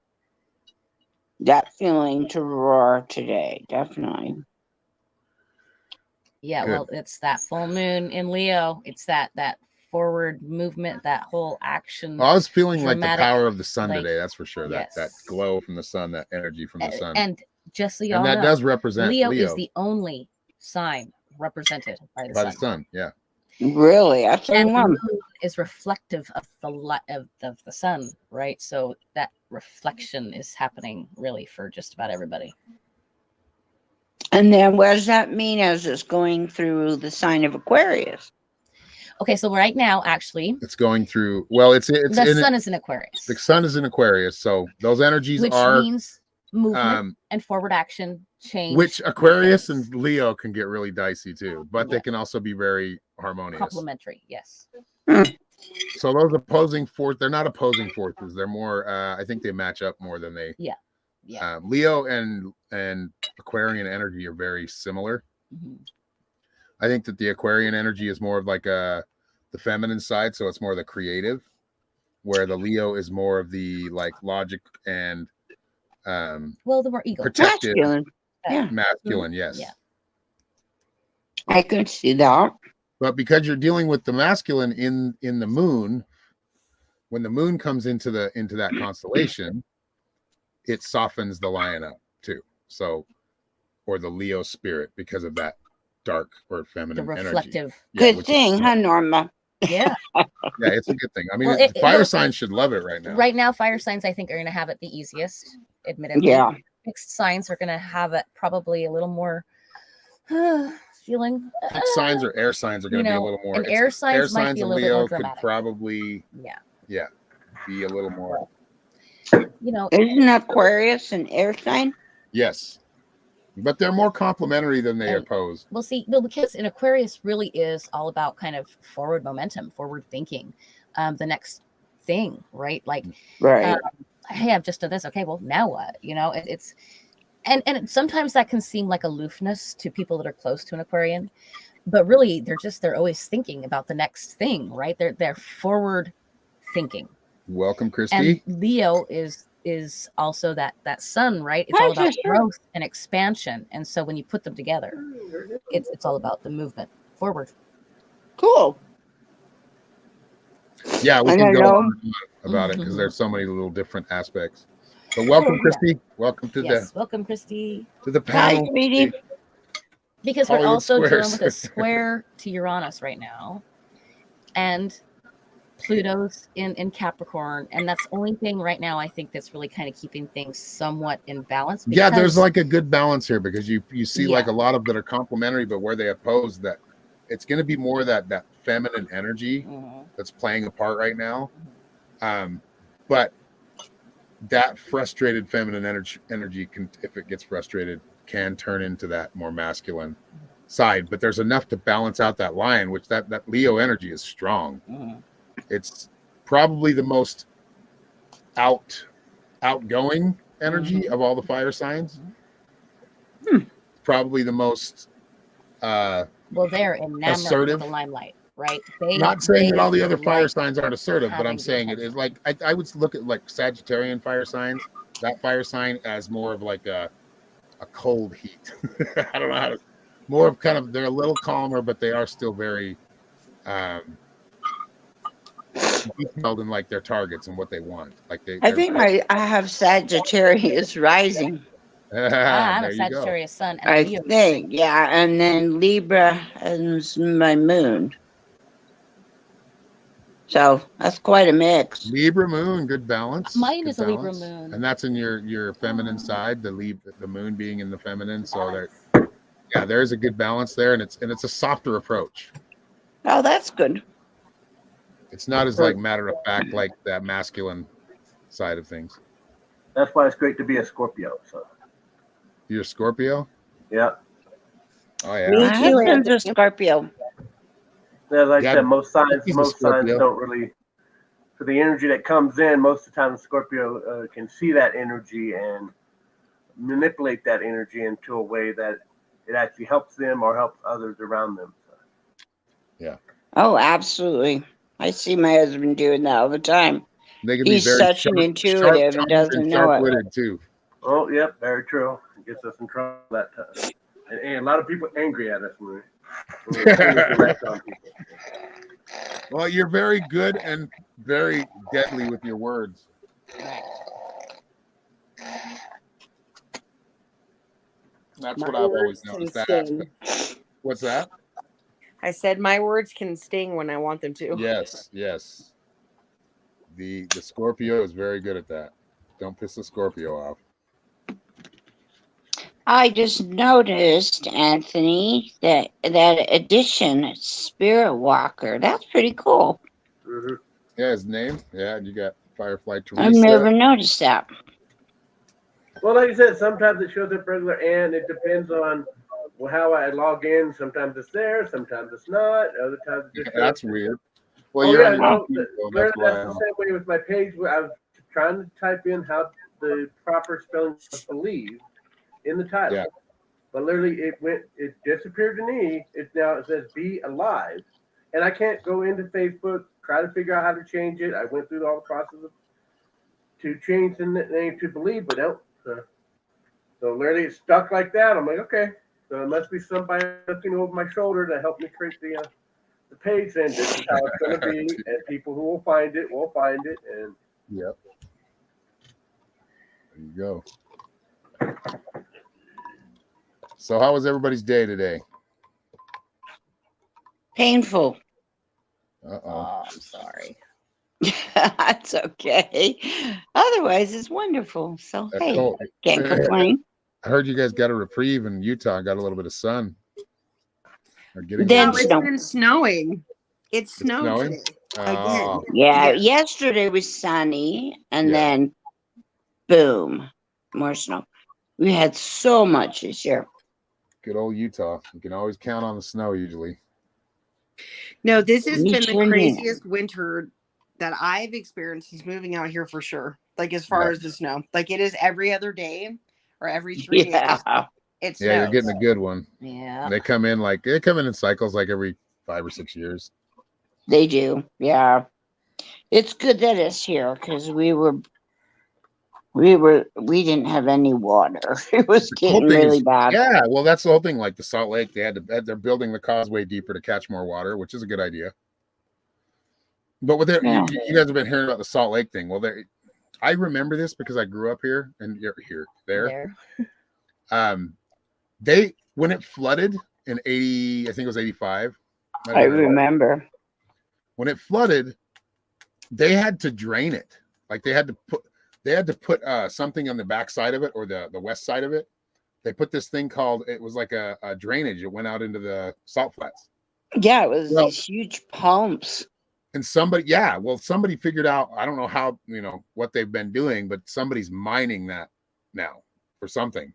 C: that feeling to roar today. Definitely.
B: Yeah,
A: Good.
B: well, it's that full moon in Leo. It's that forward movement, that whole action.
A: Well, I was feeling like the
B: dramatic,
A: power of the sun
B: like,
A: today. That's for sure. That
B: yes.
A: glow from the sun, that energy from the sun,
B: And just so y'all
A: and that
B: know,
A: does represent
B: Leo
A: Leo
B: is the only sign represented by the
A: by
B: sun.
A: the sun. Yeah.
C: Really? That's
B: And the
C: one.
B: moon is reflective of the light of the sun, right? So that reflection is happening really for just about everybody.
C: And then what does that mean as it's going through the sign of Aquarius?
B: Okay, so right now, actually,
A: It's going through. Well, it's
B: the sun is in Aquarius,
A: the sun is in Aquarius, so those energies
B: which
A: are
B: means movement and forward action, change.
A: which Aquarius
B: things.
A: and Leo can get really dicey too, but they can also be very harmonious.
B: Complementary, yes.
A: So those opposing forces, they're not opposing forces. They're more. I think they match up more than they.
B: Yeah.
A: Leo and Aquarian energy are very similar.
B: Mhm.
A: I think that the Aquarian energy is more of like the feminine side, so it's more the creative, where the Leo is more of the like logic and
B: Well, the more ego.
A: protective,
C: Masculine.
A: masculine. Yes.
B: Yeah.
C: I could see that.
A: But because you're dealing with the masculine in the moon, when the moon comes into that constellation, it softens the lion up too. So, or the Leo spirit, because of that dark or feminine
B: The
A: energy.
B: reflective.
A: Yeah,
C: Good thing, huh, Norma?
B: Yeah.
A: Yeah, it's a good thing. I mean,
B: Well,
A: fire signs should love it right now.
B: Right now, fire signs, I think, are going to have it the easiest, admittedly.
C: Yeah.
B: Fixed signs are going to have it probably a little more feeling.
A: Fixed signs or air signs are going to be a little more.
B: And air signs might be a
A: and
B: little bit
A: Leo
B: more
A: could
B: dramatic.
A: probably
B: Yeah.
A: be a little more.
C: Isn't Aquarius an air sign?
A: Yes, but they're more complementary than they oppose.
B: Well, because in Aquarius really is all about kind of forward momentum, forward thinking, the next thing, right? Like,
C: Right.
B: hey, I've just done this. Okay, well, now what? It's sometimes that can seem like aloofness to people that are close to an Aquarian, but really they're always thinking about the next thing, right? They're forward thinking.
A: Welcome,
B: And
A: Christy.
B: Leo is also that sun, right? It's
C: Hi,
B: all about
C: sister.
B: growth and expansion. And so when you put them together, it's all about the movement forward.
C: Cool.
A: Yeah, we
C: I
A: can
C: don't
A: go
C: know.
A: on about it because there's so many little different aspects. But welcome,
B: yeah.
A: Christy. Welcome to
B: Yes, welcome, Christy.
A: the
C: Hi,
A: panel.
C: sweetie.
B: Because we're
A: Hollywood
B: also
A: squares.
B: dealing with a square to Uranus right now. And Pluto's in Capricorn. And that's the only thing right now I think that's really kind of keeping things somewhat in balance.
A: Yeah, there's
B: because-
A: like a good balance here because you see like
B: Yeah.
A: a lot of that are complementary, but where they oppose that, it's going to be more that feminine energy
B: Mhm.
A: that's playing a part right now. But that frustrated feminine energy can, if it gets frustrated, can turn into that more masculine side. But there's enough to balance out that line, which that Leo energy is strong.
B: Mhm.
A: It's probably the most outgoing energy of all the fire signs. Probably the most
B: Well, they're enamored
A: assertive.
B: with the limelight, right?
A: Not saying that all the other fire
B: like
A: signs aren't assertive, but
B: having
A: I'm
B: the
A: saying it is like I would look at like Sagittarian fire signs, that fire sign as more of like a cold heat. I don't know how to, more of kind of, they're a little calmer, but they are still very detailed in like their targets and what they want. Like
C: I think I have Sagittarius rising.
B: I'm
A: there
B: a
A: you go.
B: Sagittarius sun and a
C: I
B: Leo.
C: think, yeah. And then Libra is my moon. So that's quite a mix.
A: Libra moon, good balance.
B: Mine
A: good
B: is a Libra
A: balance.
B: moon.
A: And that's in your feminine side, the moon being in the feminine. So there, yeah, there's a good balance there, and it's a softer approach.
C: Oh, that's good.
A: It's not as like matter of fact like that masculine side of things.
D: That's why it's great to be a Scorpio. So
A: You're a Scorpio?
D: yeah,
A: Oh yeah.
C: My husband's a Scorpio.
D: yeah, like
A: Yeah,
D: I said, most signs
A: he's a Scorpio.
D: don't really. For the energy that comes in, most of the time, the Scorpio can see that energy and manipulate that energy into a way that it actually helps them or helps others around them. So.
A: Yeah.
C: Oh, absolutely. I see my husband doing that all the time.
A: They can
C: He's
A: be very
C: such an intuitive, he doesn't know it.
A: sharp-witted too.
D: Oh, yep, very true. It gets us in trouble that time. And a lot of people angry at us when we're direct on people.
A: Well, you're very good and very deadly with your words. That's what I've always noticed. That aspect. What's that?
E: I said my words can sting when I want them to.
A: Yes. The Scorpio is very good at that. Don't piss the Scorpio off.
C: I just noticed, Anthony, that addition, Spirit Walker. That's pretty cool.
D: Mm-hmm.
A: Yeah, his name. Yeah, you got Firefly Teresa.
C: I've never noticed that.
D: Well, like you said, sometimes it shows up regular, and it depends on how I log in. Sometimes it's there, sometimes it's not. Other times it just
A: That's
D: shows.
A: weird. Well,
D: Oh,
A: you're
D: yeah,
A: on
D: no,
A: YouTube, so
D: that's
A: that's
D: the
A: why.
D: same way with my page. Where I was trying to type in how the proper spelling of believe in the title,
A: Yeah.
D: but literally it disappeared to me. It says be alive, and I can't go into Facebook try to figure out how to change it. I went through all the process to change the name to believe, but no. So literally it's stuck like that. I'm like, okay, so it must be somebody looking over my shoulder to help me create the page. And this is how it's going to be, and people who will find it will find it. And
A: Yep. There you go. So how was everybody's day today?
C: Painful.
A: Uh-oh.
B: Oh, I'm sorry.
C: That's okay. Otherwise, it's wonderful. So,
A: That's
C: hey,
A: cool.
C: can't complain.
A: I heard you guys got a reprieve in Utah. Got a little bit of sun. Or getting
C: Then
E: No,
A: some-
E: it's
C: snow.
E: been snowing. It snowed
A: snowing?
E: today.
A: Oh,
C: Yeah,
E: Yeah.
C: yesterday was sunny, and
A: Yeah.
C: then boom, more snow. We had so much this year.
A: good old Utah. You can always count on the snow usually.
E: No, this has
C: Me
E: been
C: too.
E: the craziest winter that I've experienced since moving out here for sure. Like as far
A: Yeah.
E: as the snow, like it is every other day or every 3 days.
C: Yeah.
E: It snows.
A: Yeah, you're getting a good one.
B: Yeah.
A: They come in cycles like every 5 or 6 years.
C: They do. Yeah. It's good that it's here because we didn't have any water. It was
A: The cool
C: getting
A: thing
C: really
A: is,
C: bad.
A: yeah, well, that's the whole thing. Like the Salt Lake, they're building the causeway deeper to catch more water, which is a good idea. But with it,
C: Yeah.
A: you guys have been hearing about the Salt Lake thing. Well, I remember this because I grew up here and there. When it flooded in 80, I think it was 85.
C: I remember.
A: When it flooded, they had to drain it. Like they had to put something on the back side of it or the west side of it. They put this thing called, it was like a drainage. It went out into the salt flats.
C: Yeah, it was these huge pumps.
A: And somebody figured out, I don't know how, what they've been doing, but somebody's mining that now for something.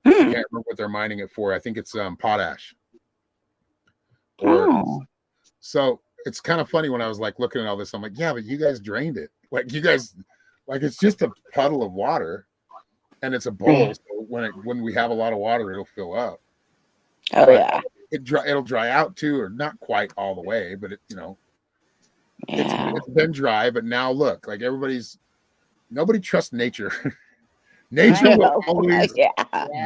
A: I can't remember what they're mining it for. I think it's potash. So it's kind of funny when I was like looking at all this, I'm like, yeah, but you guys drained it. Like you guys, like it's just a puddle of water and it's a bowl. So when we have a lot of water, it'll fill up.
C: Oh,
A: But
C: yeah.
A: it'll dry out too, or not quite all the way, but
C: Yeah.
A: it's been dry. But now look, like nobody trusts nature. Nature
B: Right.
A: will always
C: Yeah.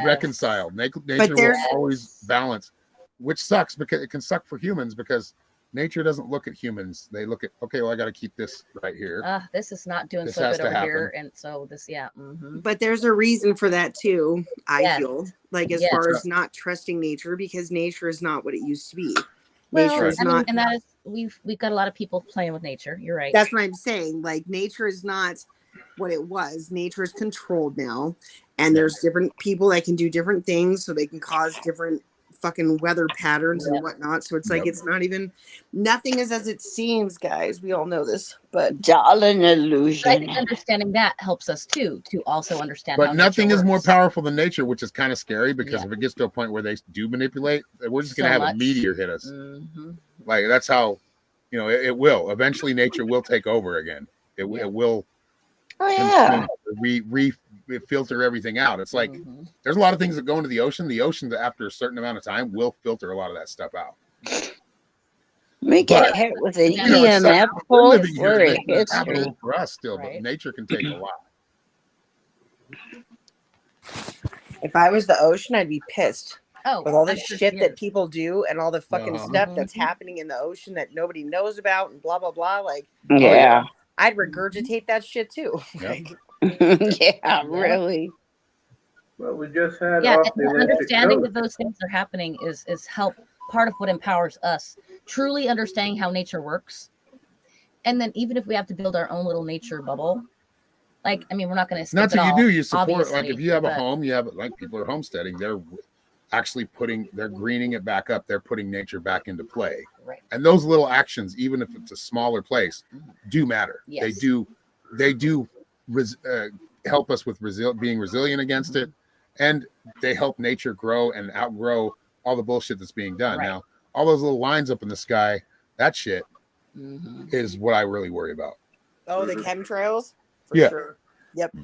A: reconcile. Nature will
E: there's-
A: always balance, which sucks because it can suck for humans because nature doesn't look at humans. They look at, okay, well, I got to keep this right here.
B: This is not doing
A: This
B: so
A: has
B: good
A: to
B: over here,
A: happen.
B: and so this,
E: But there's a reason for that too, I
B: Yes.
E: feel. Like as
B: Yes.
E: far as not trusting nature, because nature is not what it used to be.
B: Well,
E: Nature is
B: I mean,
E: not
B: and that is we've got a lot of people playing with nature. You're right.
E: that's what I'm saying. Like nature is not what it was. Nature is controlled now. And there's different people that can do different things so they can cause different fucking weather patterns and whatnot. So it's like it's not even nothing is as it seems, guys. We all know this, but
C: It's all an
B: But I
C: illusion.
B: think understanding that helps us too to also understand.
A: But
B: how
A: nothing
B: nature
A: is more
B: works.
A: powerful than nature, which is kind of scary because
B: Yeah.
A: if it gets to a point where they do manipulate, we're just going
B: So
A: to have
B: much.
A: a meteor hit us.
B: Mhm.
A: Like that's how, it will. Eventually, nature will take over again. It will
C: Oh, yeah.
A: filter everything out. It's like
B: Mhm.
A: there's a lot of things that go into the ocean. The ocean, that after a certain amount of time, will filter a lot of that stuff out.
C: We get
A: But,
C: hit with an
B: you know,
A: it's
C: EMF
A: we're
C: pulse
A: living here
C: for
A: to make it
C: history.
A: habitable for us still, but
B: Right.
A: nature can take a lot.
E: if I was the ocean, I'd be pissed
B: Oh,
E: with all the
B: I'm sure
E: shit
B: she
E: that
B: is.
E: people do and all the fucking
A: Uh-huh.
E: stuff that's
B: Mhm.
E: happening in the ocean that nobody knows about and blah blah blah. Like
C: Yeah.
E: I'd regurgitate that shit too.
A: Yep.
C: Yeah, really.
D: Well, we just had
B: Yeah,
D: off
B: and
D: the
B: the
D: Atlantic
B: understanding
D: coast.
B: that those things are happening is help part of what empowers us. Truly understanding how nature works, and then even if we have to build our own little nature bubble, like I mean, we're not going to skip
A: That's
B: it
A: what you
B: all,
A: do. You support, like
B: obviously,
A: if you have a
B: but-
A: home, you have like people are homesteading. They're actually they're greening it back up. They're putting nature back into play.
B: Right.
A: And those little actions, even if it's a smaller place, do matter.
B: Yes.
A: They do help us with being resilient against it, and they help nature grow and outgrow all the bullshit that's being done.
B: Right.
A: Now, all those little lines up in the sky, that shit
B: Mhm.
A: is what I really worry about.
E: Oh, the chemtrails? For
A: Yeah.
E: sure. Yep.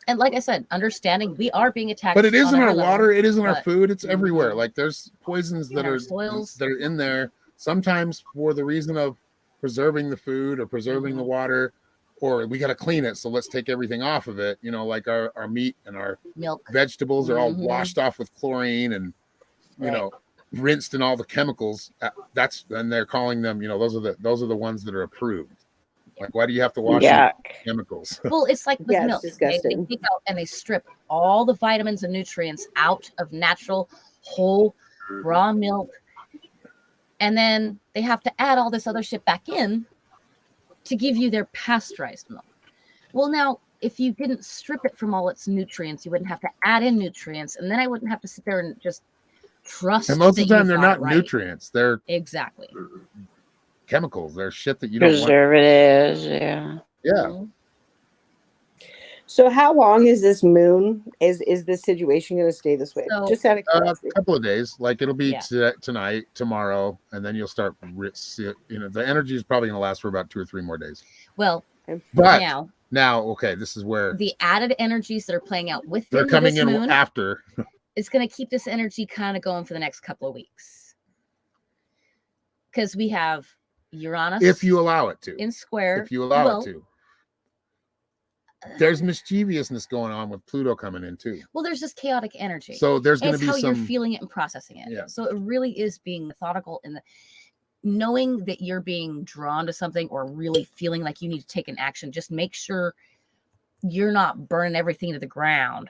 B: And like I said, understanding we are being attacked.
A: But it is
B: on
A: in
B: a
A: our
B: high level,
A: water, it is in our
B: but-
A: food, it's everywhere.
B: Mhm.
A: Like there's poisons
B: In
A: that
B: our
A: are
B: soils.
A: that are in there, sometimes for the reason of preserving the food or preserving
B: Mm-hmm.
A: the water, or we got to clean it, so let's take everything off of it. Like our meat and our
B: Milk.
A: vegetables are all
B: Mhm.
A: washed off with chlorine and
B: Right.
A: rinsed in all the chemicals. And they're calling them, those are the ones that are approved. Like, why do you have to wash
C: Yeah.
A: your chemicals?
B: Well, it's like with
E: Yeah, it's
B: milk. They
E: disgusting.
B: take out and they strip all the vitamins and nutrients out of natural, whole, raw milk. And then they have to add all this other shit back in to give you their pasteurized milk. Well, now, if you didn't strip it from all its nutrients, you wouldn't have to add in nutrients. And then I wouldn't have to sit there and just trust.
A: And most of
B: that
A: the time,
B: you
A: they're
B: got
A: not
B: it right.
A: nutrients; they're
B: Exactly.
A: chemicals. They're shit that you don't want.
C: Preservatives. Yeah.
A: Yeah.
B: Mhm.
E: So how long is this moon? Is this situation going to stay this way?
B: So-
E: Just out of
A: A
E: curiosity.
A: couple of days, like it'll be
B: Yeah.
A: tonight, tomorrow, and then you'll start. The energy is probably going to last for about 2 or 3 more days.
B: Well,
A: But
B: Now,
A: now, okay, this is where
B: the added energies that are playing out with
A: they're coming
B: this
A: in
B: moon
A: after.
B: is going to keep this energy kind of going for the next couple of weeks. Because we have Uranus
A: If you allow it to.
B: in square.
A: If you allow
B: well,
A: it to. There's mischievousness going on with Pluto coming in too.
B: Well, there's this chaotic energy.
A: So there's going to
B: It's
A: be
B: how
A: some.
B: you're feeling it and processing it.
A: Yeah.
B: So it really is being methodical in the knowing that you're being drawn to something or really feeling like you need to take an action. Just make sure you're not burning everything to the ground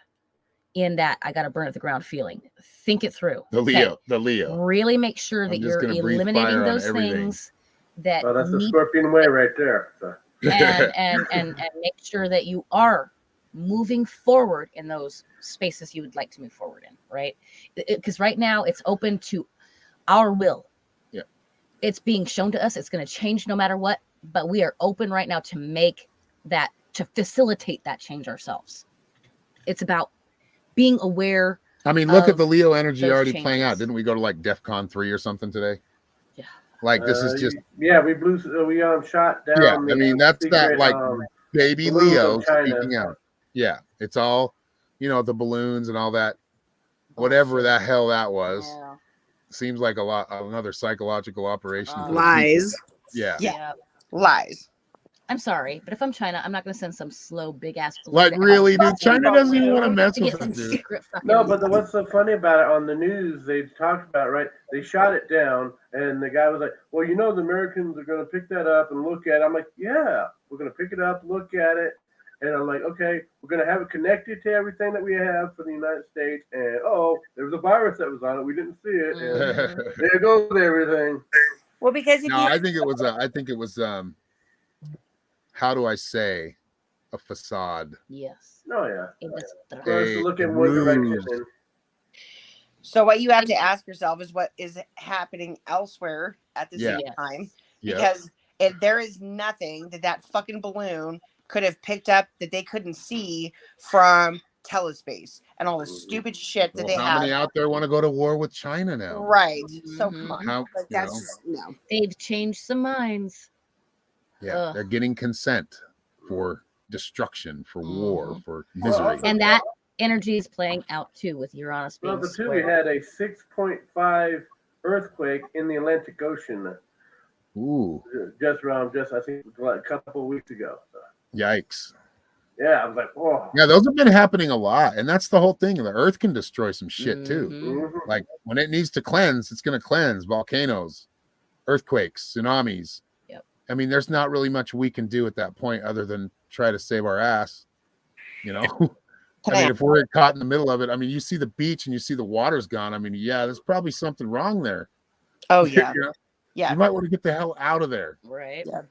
B: in that I got to burn it to the ground feeling. Think it through.
A: The
B: Okay?
A: Leo, the Leo.
B: Really make sure
A: I'm
B: that
A: just
B: you're
A: gonna breathe
B: eliminating
A: fire on
B: those
A: everything.
B: things that
D: Oh, that's the
B: need
D: Scorpion way right there. So.
B: and make sure that you are moving forward in those spaces you would like to move forward in, right? Because right now it's open to our will.
A: Yeah.
B: It's being shown to us. It's going to change no matter what, but we are open right now to make that, to facilitate that change ourselves. It's about being aware.
A: I mean, look at
B: of
A: the Leo energy
B: those
A: already playing out.
B: changes.
A: Didn't we go to like DEFCON 3 or something today?
B: Yeah.
A: Like this is just
D: Yeah, we shot down.
A: yeah.
D: the,
A: I mean, that's
D: secret,
A: that like baby
D: balloons
A: Leo
D: of China.
A: speaking out. Yeah, it's all, you know, the balloons and all that, whatever the hell that was.
B: Yeah.
A: Seems like another psychological operation. for the
E: Lies.
A: people. Yeah.
B: Yeah.
E: Lies.
B: I'm sorry, but if I'm China, I'm not going to send some slow big ass.
A: Like really, dude. China doesn't even want to mess
B: to
A: with
B: get some
A: us, dude.
B: secret fucking.
D: No, but what's so funny about it on the news? They talked about it, right. They shot it down, and the guy was like, "Well, you know, the Americans are going to pick that up and look at it." I'm like, "Yeah, we're going to pick it up, look at it," and I'm like, "Okay, we're going to have it connected to everything that we have for the United States." And there was a virus that was on it. We didn't see it. And there goes everything.
E: Well, because if
A: No, I think it was. How do I say, a facade?
B: Yes.
D: Oh yeah.
B: It was
D: Let's look in one direction. And,
E: so, what you have to ask yourself is what is happening elsewhere at the same
B: Yes.
E: time,
A: Yeah.
E: because if there is nothing that fucking balloon could have picked up that they couldn't see from telespace and all the stupid shit that
A: Well,
E: they
A: how
E: have.
A: many out there want to go to war with China now?
E: Right. So
B: Mhm.
E: come on.
A: How,
E: Like,
A: you
E: that's
A: know,
E: just no.
B: They've changed some minds.
A: yeah,
B: Ugh.
A: they're getting consent for destruction, for war,
B: Mhm.
A: for
D: Well,
A: misery.
D: also-
B: And that energy is playing out too with Uranus being
D: well, the two, we
B: square.
D: had a 6.5 earthquake in the Atlantic Ocean
A: Ooh,
D: just I think like a couple of weeks ago. So,
A: yikes.
D: yeah, I was like, whoa.
A: Yeah, those have been happening a lot. And that's the whole thing. The earth can destroy some shit too.
B: Mhm.
D: Mhm.
A: Like when it needs to cleanse, it's going to cleanse volcanoes, earthquakes, tsunamis.
B: Yep.
A: I mean, there's not really much we can do at that point other than try to save our ass. You know, I mean, if we're caught in the middle of it, I mean, you see the beach and you see the water's gone. I mean, yeah, there's probably something wrong there.
E: Oh yeah.
A: You know?
E: Yeah.
A: You might want to get the hell out of there.
B: Right.
E: Yeah.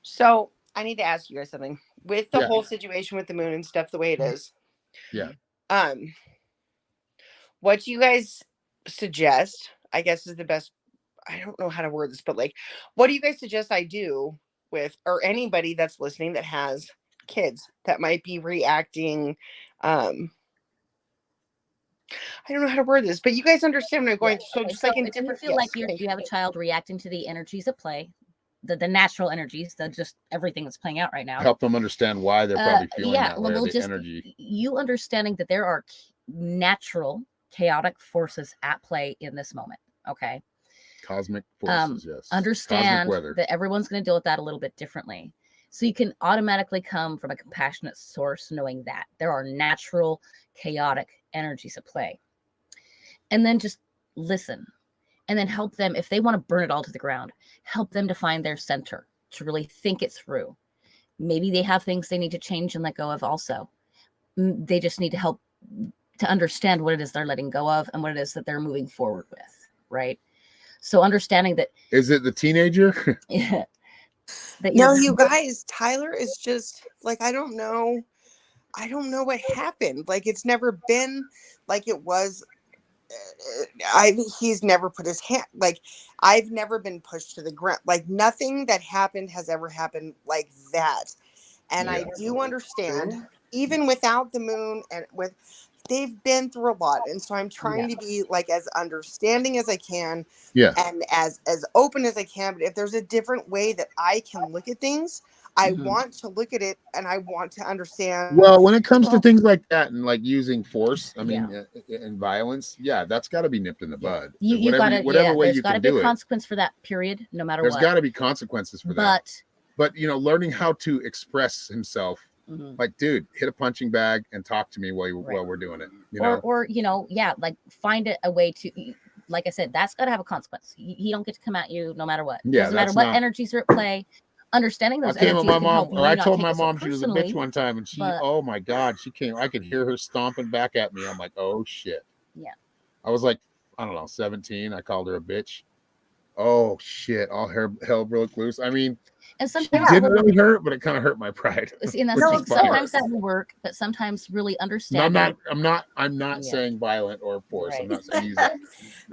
E: So I need to ask you guys something. With the
A: Yeah.
E: whole situation with the moon and stuff the way it is.
A: Yeah.
E: What do you guys suggest? I guess is the best. I don't know how to word this, but like, what do you guys suggest I do with, or anybody that's listening that has kids that might be reacting? I don't know how to word this, but you guys understand what I'm going through. So
B: Okay,
E: just like in
B: if you
E: different,
B: feel like
E: yes,
B: you have a child reacting to the energies at play, the natural energies, the just everything that's playing out right now.
A: Help them understand why they're probably feeling that way,
B: well,
A: the
B: just
A: energy.
B: you understanding that there are natural chaotic forces at play in this moment. Okay.
A: Cosmic forces, yes.
B: Understand
A: Cosmic weather.
B: that everyone's going to deal with that a little bit differently. So you can automatically come from a compassionate source, knowing that there are natural chaotic energies at play. And then just listen and then help them. If they want to burn it all to the ground, help them to find their center, to really think it through. Maybe they have things they need to change and let go of also. They just need to help to understand what it is they're letting go of and what it is that they're moving forward with, right? So understanding that
A: Is it the teenager?
B: that
E: No,
B: you're-
E: you guys, Tyler is just like, I don't know what happened. Like, it's never been like it was. He's never put his hand, like, I've never been pushed to the ground. Like, nothing that happened has ever happened like that. And I
A: Yeah.
E: do understand, even without the moon and with they've been through a lot, and so I'm trying to be like as understanding as I can,
A: Yeah.
E: and as open as I can. But if there's a different way that I can look at things, I
B: Mhm.
E: want to look at it, and I want to understand.
A: Well, when it comes to things like that and like using force, I
B: Yeah.
A: mean, and violence, yeah, that's got to be nipped in the bud.
B: You
A: whatever,
B: gotta,
A: whatever way
B: there's
A: you
B: gotta
A: can
B: be
A: do
B: a
A: it.
B: consequence for that period, no matter
A: There's
B: what.
A: got to be consequences for that.
B: But
A: But learning how to express himself,
B: mhm.
A: like, dude, hit a punching bag and talk to me while
B: Right.
A: we're doing it.
B: Or like find a way to, like I said, that's got to have a consequence. He don't get to come at you no matter what.
A: Yeah,
B: Doesn't matter
A: that's
B: what
A: not-
B: energies are at play. Understanding
A: I
B: those
A: came at
B: energies
A: my
B: can
A: mom,
B: help you
A: or I
B: not
A: told
B: take
A: my
B: it so
A: mom she was a bitch
B: personally,
A: one time, and she,
B: but-
A: oh my god, she came. I could hear her stomping back at me. I'm like, oh shit.
B: Yeah.
A: I was like, I don't know, 17. I called her a bitch. Oh shit! All hell broke loose. I mean,
B: And
A: it
B: sometimes
A: didn't really hurt, but it kind of hurt my pride.
B: see, and that's
A: which
B: the
A: is
B: thing.
A: fine.
B: Sometimes that will work, but sometimes really
A: No,
B: understanding.
A: I'm not
B: Yeah.
A: saying violent or force.
B: Right.
A: I'm not saying use it.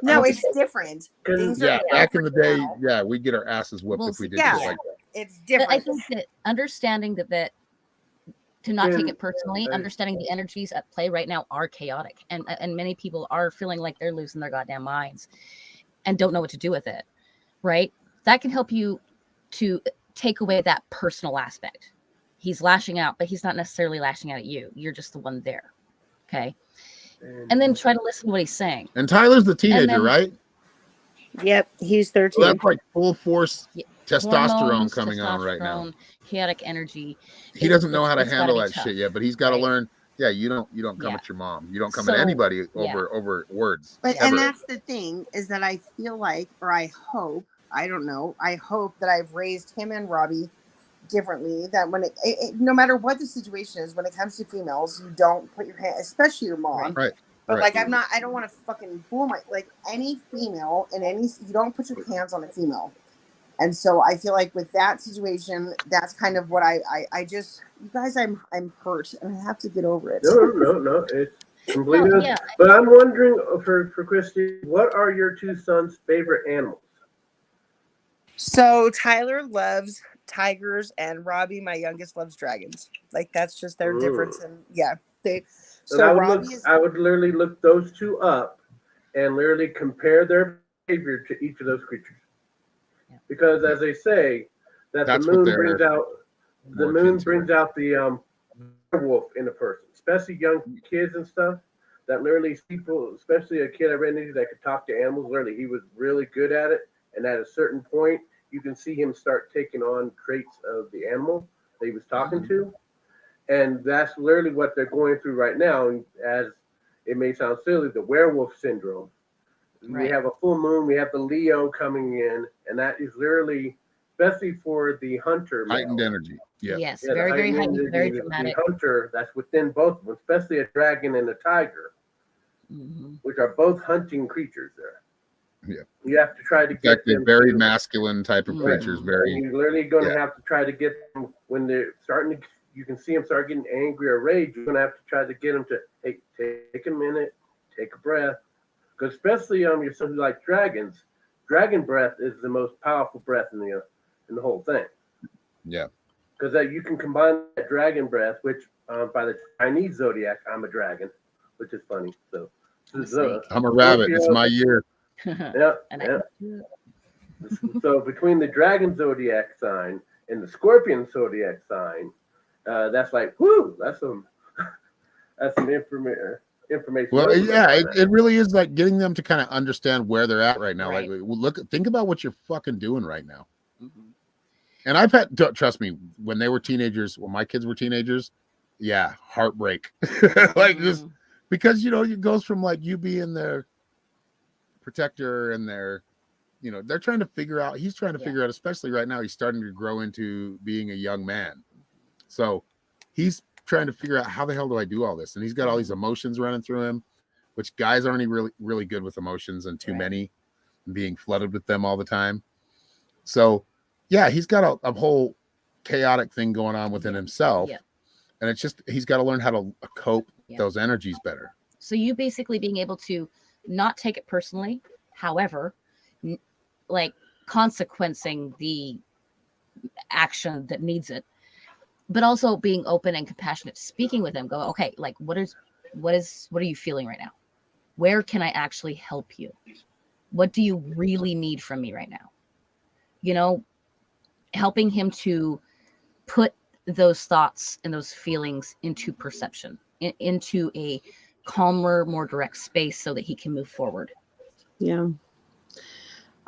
E: No,
A: I'm
E: it's
A: just-
E: different. Things
A: yeah.
E: are
A: Back in the day,
E: different now.
A: yeah, we get our asses whipped
B: Well,
A: if we did
E: yeah.
A: shit like that.
E: It's
B: But I
E: different.
B: think that understanding that to not take
D: Can-
B: it personally,
D: I-
B: understanding the energies at play right now are chaotic, and many people are feeling like they're losing their goddamn minds and don't know what to do with it. Right? That can help you to take away that personal aspect. He's lashing out, but he's not necessarily lashing out at you. You're just the one there. Okay. And then try to listen to what he's saying.
A: And Tyler's the teenager,
B: then-
A: right?
E: Yep, he's
A: So
E: 13.
A: that's like full force
B: Yeah,
A: testosterone
B: Hormones,
A: coming on right now.
B: testosterone, chaotic energy.
A: He doesn't know how to
B: It's gotta
A: handle
B: be
A: that
B: tough,
A: shit yet, but he's got to
B: right?
A: learn. Yeah, you don't come
B: Yeah.
A: at your mom. You don't come
B: So,
A: at anybody
B: yeah.
A: over words.
E: But
A: ever.
E: and that's the thing is that I feel like, or I hope, I don't know, I hope that I've raised him and Robbie differently. That when it no matter what the situation is, when it comes to females, you don't put your hand, especially your mom.
A: Right.
E: But
A: Right.
E: like I don't want to fucking fool my like any female and you don't put your hands on a female. And so I feel like with that situation, that's kind of what I just, you guys, I'm hurt and I have to get over it.
D: No, it's completely.
B: Well, yeah.
D: But I'm wondering for Christy, what are your two sons' favorite animals?
E: So Tyler loves tigers and Robbie, my youngest, loves dragons. Like that's just their
D: Ooh.
E: difference. And yeah,
D: And
E: so Robbie
D: I would literally look those two up and literally compare their behavior to each of those creatures.
B: Yeah.
D: Because as they say, that
A: That's
D: the
A: what
D: moon
A: they're
D: brings out the
A: more
D: moon
A: akin to.
D: brings out the werewolf in a person, especially young kids and stuff. That literally people, especially a kid I ran into that could talk to animals, literally he was really good at it. And at a certain point, you can see him start taking on traits of the animal that he was talking to. And that's literally what they're going through right now. And as it may sound silly, the werewolf syndrome. We
B: Right.
D: have a full moon, we have the Leo coming in, and that is literally, especially for the hunter male.
A: Heightened energy. Yeah.
B: Yes,
D: Yeah, the
B: very, very
D: heightened
B: heightened, very
D: energy,
B: dramatic.
D: The hunter that's within both of them, especially a dragon and a tiger,
B: Mhm.
D: which are both hunting creatures there.
A: Yeah.
D: You have to try to
A: In
D: get
A: fact, they're
D: them
A: very
D: to,
A: masculine type of
B: Right.
A: creatures.
D: and
A: Very.
D: you're literally going to
A: yeah.
D: have to try to get them when they're starting to, you can see them start getting angry or rage. You're going to have to try to get them to, hey, take a minute, take a breath. Because especially you're something like dragons, dragon breath is the most powerful breath in the whole thing.
A: Yeah.
D: Because that you can combine that dragon breath, which by the Chinese zodiac, I'm a dragon, which is funny. So,
A: I'm a rabbit. It's my year.
D: yeah,
B: And
D: yeah.
B: I,
D: So between the dragon zodiac sign and the scorpion zodiac sign, that's like, whoo, that's some information.
A: Well, yeah, it really is like getting them to kind of understand where they're at right now.
B: Right.
A: Like, think about what you're fucking doing right now.
B: Mhm.
A: And I've had, trust me, when they were teenagers, when my kids were teenagers, yeah, heartbreak. Like just
B: Mhm.
A: because it goes from like you being their protector and their, they're trying to figure out. He's trying to
B: Yeah.
A: figure out, especially right now, he's starting to grow into being a young man. So he's trying to figure out how the hell do I do all this, and he's got all these emotions running through him, which guys aren't really good with emotions, and too
B: Right.
A: many, and being flooded with them all the time. So yeah, he's got a whole chaotic thing going on within himself.
B: Yeah.
A: And it's just he's got to learn how to cope with
B: Yeah.
A: those energies better.
B: So you basically being able to not take it personally, however, like consequencing the action that needs it, but also being open and compassionate, speaking with him. Go, okay, like what is what are you feeling right now? Where can I actually help you? What do you really need from me right now? You know, helping him to put those thoughts and those feelings into perception, into a calmer, more direct space so that he can move forward.
E: Yeah.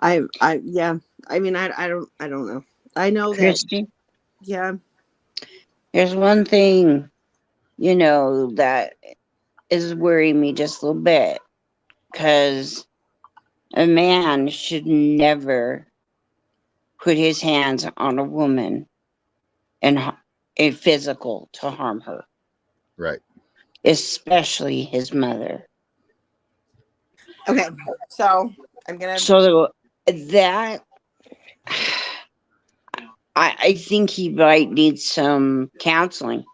E: Yeah. I mean, I don't know. I know that.
C: Christy,
E: Yeah.
C: there's one thing, that is worrying me just a little bit, because a man should never put his hands on a woman and a physical to harm her,
A: Right.
C: especially his mother.
E: Okay. So I'm gonna.
C: So that I think he might need some counseling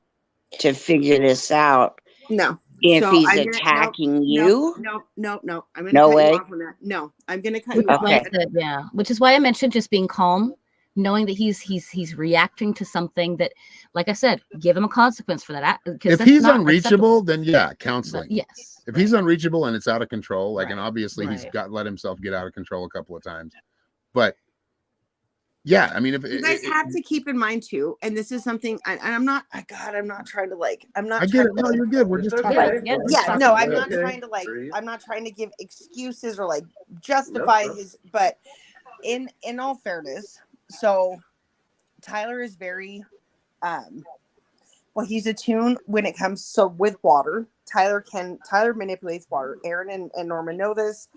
C: to figure this out.
E: No.
C: If
E: So
C: he's
E: I'm gonna-
C: attacking you,
E: No. I'm gonna
C: No
E: cut
C: way.
E: you off on that. No, I'm gonna cut
B: Which
E: you
B: is
E: off.
B: why I
C: Okay.
B: said, yeah. Which is why I mentioned just being calm, knowing that he's reacting to something that, like I said, give him a consequence for that. Because
A: If
B: that's
A: he's
B: not
A: unreachable,
B: acceptable.
A: then yeah,
B: But
A: counseling.
B: yes.
A: If he's unreachable and it's out of control, like, and
B: Right.
A: obviously he's
B: Right.
A: got let himself get out of control a couple of times, but yeah, I mean, if
E: You guys have to keep in mind too, and this is something, and I'm not. God, I'm not trying to like. I'm not.
A: I get
E: trying
A: it. No,
E: to,
A: you're good. We're just
D: It's
A: talking.
D: okay.
B: Yeah,
E: Yeah,
B: talking
E: no,
B: about
E: I'm
B: it.
E: not
D: Okay.
E: trying to like.
D: Breathe.
E: I'm not trying to give excuses or like justify
D: Nope.
E: his. But in all fairness, so Tyler is very, well, he's attuned when it comes. So with water, Tyler manipulates water. Aaron and Norman know this.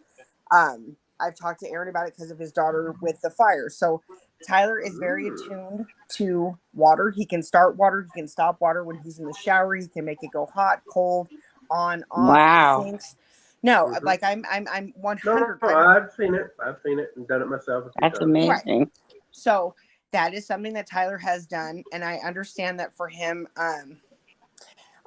E: I've talked to Aaron about it because of his daughter with the fire. So Tyler is very attuned to water. He can start water. He can stop water when he's in the shower. He can make it go hot, cold, on, off.
C: Wow.
E: Sinks. No,
D: Mhm.
E: like I'm
D: No,
E: 100.
D: I've seen it. I've seen it and done it myself. a few
C: that's
D: times.
C: amazing.
E: So that is something that Tyler has done, and I understand that for him.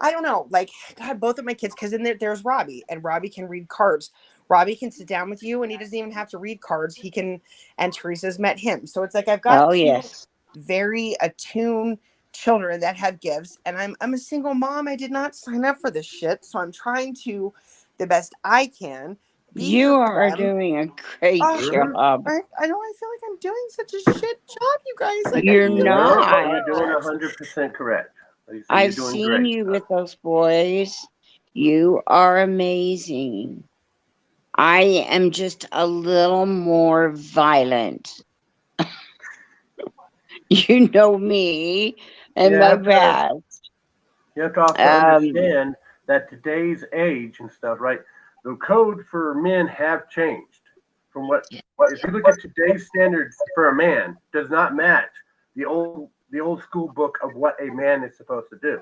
E: I don't know, like, God, both of my kids, because there's Robbie, and Robbie can read cards. Robbie can sit down with you, and he doesn't even have to read cards. He can, and Teresa's met him. So it's like I've got
C: Oh
E: two
C: yes.
E: very attuned children that have gifts, and I'm a single mom. I did not sign up for this shit, so I'm trying to the best I can. Be
C: You
E: here for
C: are
E: them.
C: doing a great
E: Oh,
C: job.
E: I know. I feel like I'm doing such a shit job, you guys. Like,
C: You're
E: I feel
C: not.
E: like-
D: No, you're doing 100% correct. Like you said,
C: I've
D: you're doing
C: seen
D: great.
C: you with those boys. You are amazing. I am just a little more violent. You know me and
D: Yeah,
C: my
D: I've heard-
C: past.
D: You have to also understand that today's age and stuff, right? The code for men have changed from what if you look at today's standards for a man does not match the old school book of what a man is supposed to do.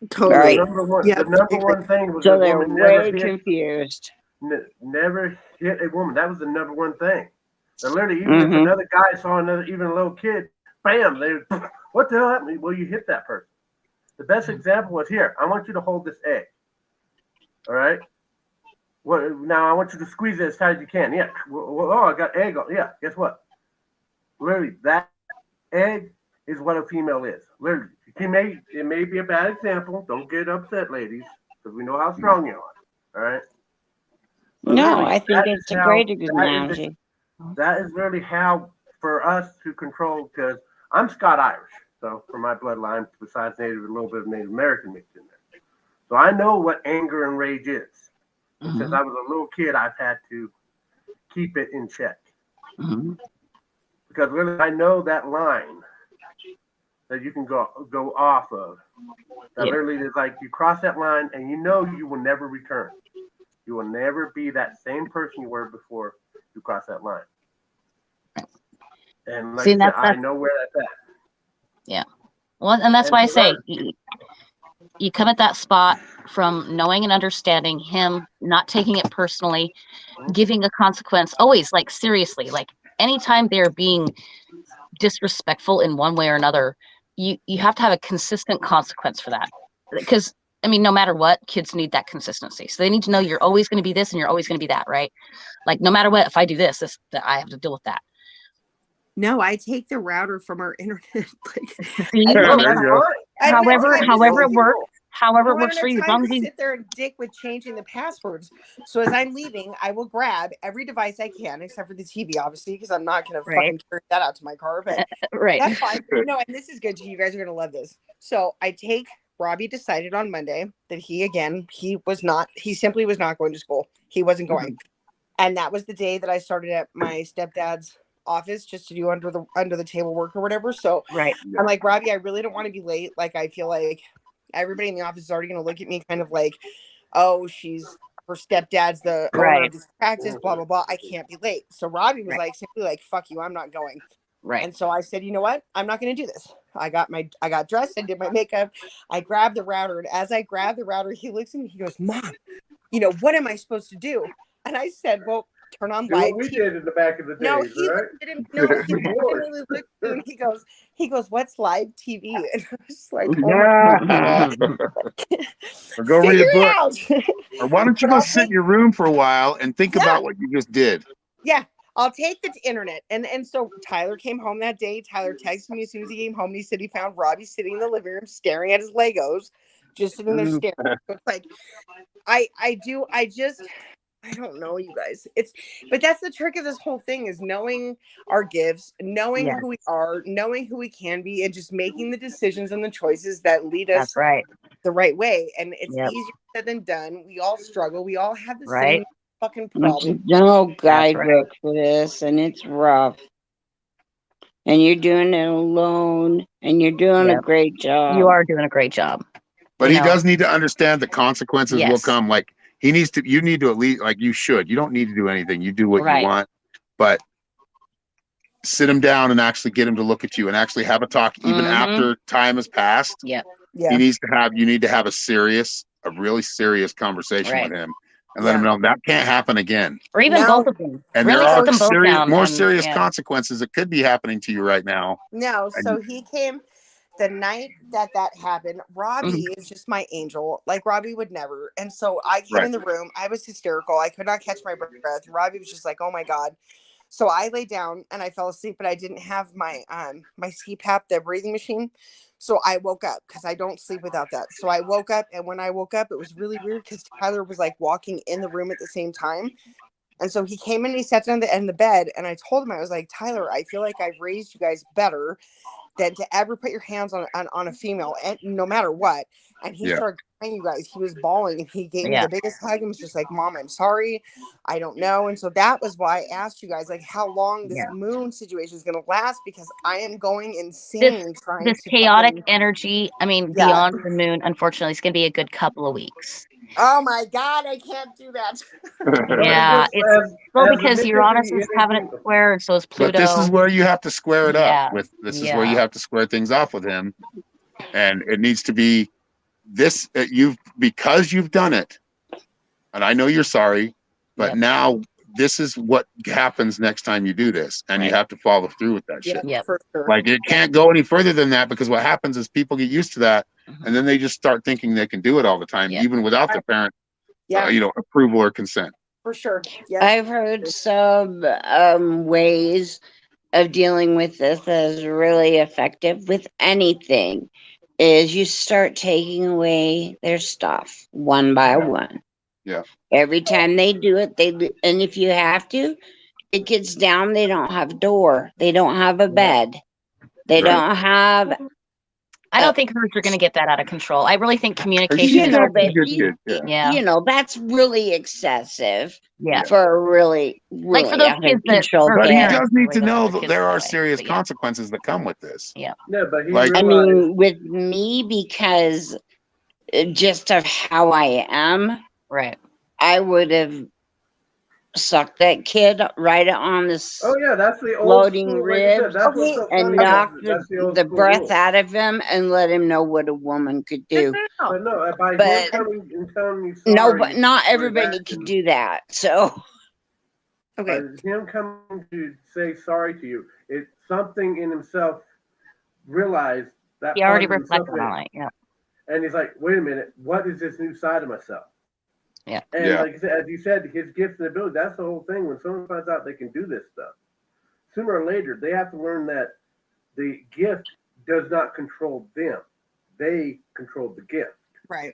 E: Totally.
C: Right.
D: The number one,
E: Yeah,
D: the number one thing was
C: So
D: a
C: they're
D: woman never
C: way
D: hit,
C: confused.
D: never hit a woman. That was the number one thing. And literally, even if
C: Mhm.
D: another guy saw even a little kid, bam, they what the hell happened? Well, you hit that person. The best example was here. I want you to hold this egg. All right. Well, now I want you to squeeze it as tight as you can. Yeah. Well, oh, I got egg on. Yeah. Guess what? Literally, that egg is what a female is. Literally, it may be a bad example. Don't get upset, ladies, because we know how strong you are. All right. But
C: No,
D: literally,
C: I think
D: that
C: it's
D: is
C: a
D: how-
C: great
D: that is
C: analogy.
D: That is really how for us to control, because I'm Scott Irish, so for my bloodline, besides Native, a little bit of Native American mixed in there. So I know what anger and rage is. Since I was a little kid, I've had to keep it in check.
C: Mhm.
D: Because really, I know that line that you can go off of. That
C: Yeah.
D: literally is like you cross that line and you know you will never return. You will never be that same person you were before you cross that line. And like
B: See,
D: I said,
B: that's-
D: I know where that's at.
B: Well, and that's
D: And
B: why I
D: for
B: say
D: us-
B: you come at that spot from knowing and understanding him, not taking it personally, giving a consequence. Always, like, seriously, like, anytime they're being disrespectful in one way or another, you have to have a consistent consequence for that. Because I mean, no matter what, kids need that consistency. So they need to know you're always going to be this and you're always going to be that, right? Like, no matter what, if I do this, that I have to deal with that.
E: No, I take the router from our internet. Like,
B: See,
E: I
B: I
E: know,
B: mean,
E: that's
D: There you go.
B: however it works, however
E: No,
B: it
E: I
B: works
E: don't
B: for
E: have
B: you. As
E: time
B: long
E: to
B: as you,
E: sit there and dick with changing the passwords. So as I'm leaving, I will grab every device I can, except for the TV, obviously, because I'm not gonna
B: right,
E: fucking carry that out to my car. But
B: right,
E: that's fine. No, and this is good too. You guys are gonna love this. So I take Robbie decided on Monday that he simply was not going to school. He wasn't going. And that was the day that I started at my stepdad's office just to do under the table work or whatever. So
B: right,
E: I'm like, Robbie, I really don't want to be late. Like, I feel like everybody in the office is already going to look at me kind of like, oh, her stepdad's the owner
B: right,
E: of this practice, blah, blah, blah. I can't be late. So Robbie was
B: right,
E: like, simply like, fuck you, I'm not going.
B: right.
E: And so I said, you know what? I'm not going to do this. I got dressed, I did my makeup, I grabbed the router. And as I grabbed the router, he looks at me, he goes, Mom, what am I supposed to do? And I said, well, turn on
D: Do
E: live
D: what we
E: TV.
D: did in the back of the
E: No,
D: days,
E: he
D: right?
E: legitimately looked at me and he goes, what's live TV? And I was like, oh
F: Yeah. Or go read
E: figure
F: a book.
E: it out.
F: Or why don't you
E: But
F: go
E: I'll
F: sit in
E: take,
F: your room for a while and think
E: yeah,
F: about what you just did?
E: yeah. I'll take the internet. And so Tyler came home that day. Tyler texted me as soon as he came home and he said he found Robbie sitting in the living room staring at his Legos, just sitting there staring. So it's like I don't know, you guys. But that's the trick of this whole thing is knowing our gifts, knowing
B: Yes,
E: who we are, knowing who we can be, and just making the decisions and the choices that lead us
B: that's right.
E: the right way. And it's
B: Yep,
E: easier said than done. We all struggle. We all have the
B: right.
E: same fucking
C: There's
E: problem.
C: no
B: That's right.
C: guidebook for this, and it's rough. And you're doing it alone, and you're doing a
B: Yep.
C: great
B: You
C: job.
B: are doing a great job.
F: But
B: You
F: he
B: know,
F: does need to understand the consequences will
B: yes,
F: come. Like you need to at least, like you should. You don't need to do anything. You do what you
B: right,
F: want, but sit him down and actually get him to look at you and actually have a talk even
B: mm-hmm,
F: after time has passed.
B: yep,
E: Yeah.
F: You need to have a really serious conversation
B: right.
F: with him and let him
E: Yeah.
F: know that can't happen again.
B: Or even
E: No,
B: both of them.
F: And
B: Really
F: there
B: sit
F: are
B: them both down
F: more
B: and
F: serious
B: yeah,
F: consequences that could be happening to you right now.
E: no.
F: And
E: So he came the night that happened.
B: mhm,
E: Robbie is just my angel. Like Robbie would never. And so I came
F: right,
E: in the room. I was hysterical. I could not catch my breath. Robbie was just like, oh my God. So I lay down and I fell asleep, but I didn't have my my CPAP, the breathing machine. So I woke up because I don't sleep without that. So I woke up, and when I woke up, it was really weird because Tyler was like walking in the room at the same time. And so he came in and he sat down at the end of the bed, and I told him, I was like, Tyler, I feel like I've raised you guys better than to ever put your hands on a female, and no matter what. And he
F: yeah.
E: started crying, you guys. He was bawling, and he gave me
B: yeah,
E: the biggest hug and was just like, Mom, I'm sorry. I don't know. And so that was why I asked you guys, like, how long this
B: yeah.
E: moon situation is going to last, because I am going
B: This
E: insane trying
B: this
E: to
B: chaotic
E: fucking,
B: energy. I mean,
E: yeah.
B: beyond the moon. Unfortunately, it's gonna be a good couple of weeks.
E: Oh my God, I can't do that.
B: Yeah,
D: As,
B: it's
D: as
B: well
D: the
B: because
D: Nicholas
B: Uranus is having it
D: energy,
B: square, and so is
F: But this is
B: Pluto.
F: where you have to square it up
B: Yeah,
F: with. This is where you
B: yeah,
F: have to square things off with him, and it needs to be this. Because you've done it, and I know you're sorry, but
B: yep,
F: now this is what happens next time you do this, and you
B: right,
F: have to follow through with that
E: Yeah,
F: shit.
B: yep,
E: for sure.
F: Like it
E: Yeah.
F: can't go any further than that, because what happens is people get used to that,
B: mhm,
F: and then they just start thinking they can do it all the time,
B: yep,
F: even without the parent,
E: Yeah,
F: approval or consent.
E: for sure. Yeah.
C: I've heard some ways of dealing with this that is really effective with anything is you start taking away their stuff one by one.
F: Yeah.
C: Every time they do it, and if you have to, it gets down. They don't have a door. They don't have a
B: yep.
C: bed. They
F: Right.
C: don't have.
B: I don't think hers are gonna get that out of control. I really think
F: She's
B: communication is
C: But
F: a good kid. Yeah.
B: yeah,
C: that's really excessive
B: yeah.
C: for a really,
B: Like for
C: really
B: those
C: out of
B: kids that
C: control
B: her
F: But he
C: kid.
B: parents
F: does need
B: really
F: to
B: don't
F: know
B: want their
F: that
B: kids
F: there
B: that
F: are
B: way.
F: serious
B: But yeah,
F: consequences that come with this.
B: yeah,
D: no, but he
F: Like-
C: I
D: realized,
C: mean, with me, because just of how I am,
B: right.
C: I would have sucked that kid right on this
D: oh yeah, that's the old
C: floating
D: school. Like I said,
C: ribs
D: that's what's so
C: and
D: funny.
C: knocked
D: That's the old
C: the
D: school
C: breath
D: rule.
C: out of him and let him know what a woman could do.
D: But no, by him
C: But
D: coming and telling you sorry,
C: no, but not
D: for his
C: everybody could
D: actions,
C: do that. So
E: Okay.
D: him coming to say sorry to you, it's something in himself realized that
B: He
D: part
B: already
D: of himself,
B: reflected on it. Yeah,
D: and he's like, wait a minute, what is this new side of myself?
B: yeah,
D: And
F: Yeah.
D: like I said, as you said, his gifts and ability, that's the whole thing. When someone finds out they can do this stuff, sooner or later, they have to learn that the gift does not control them. They control the gift.
E: Right.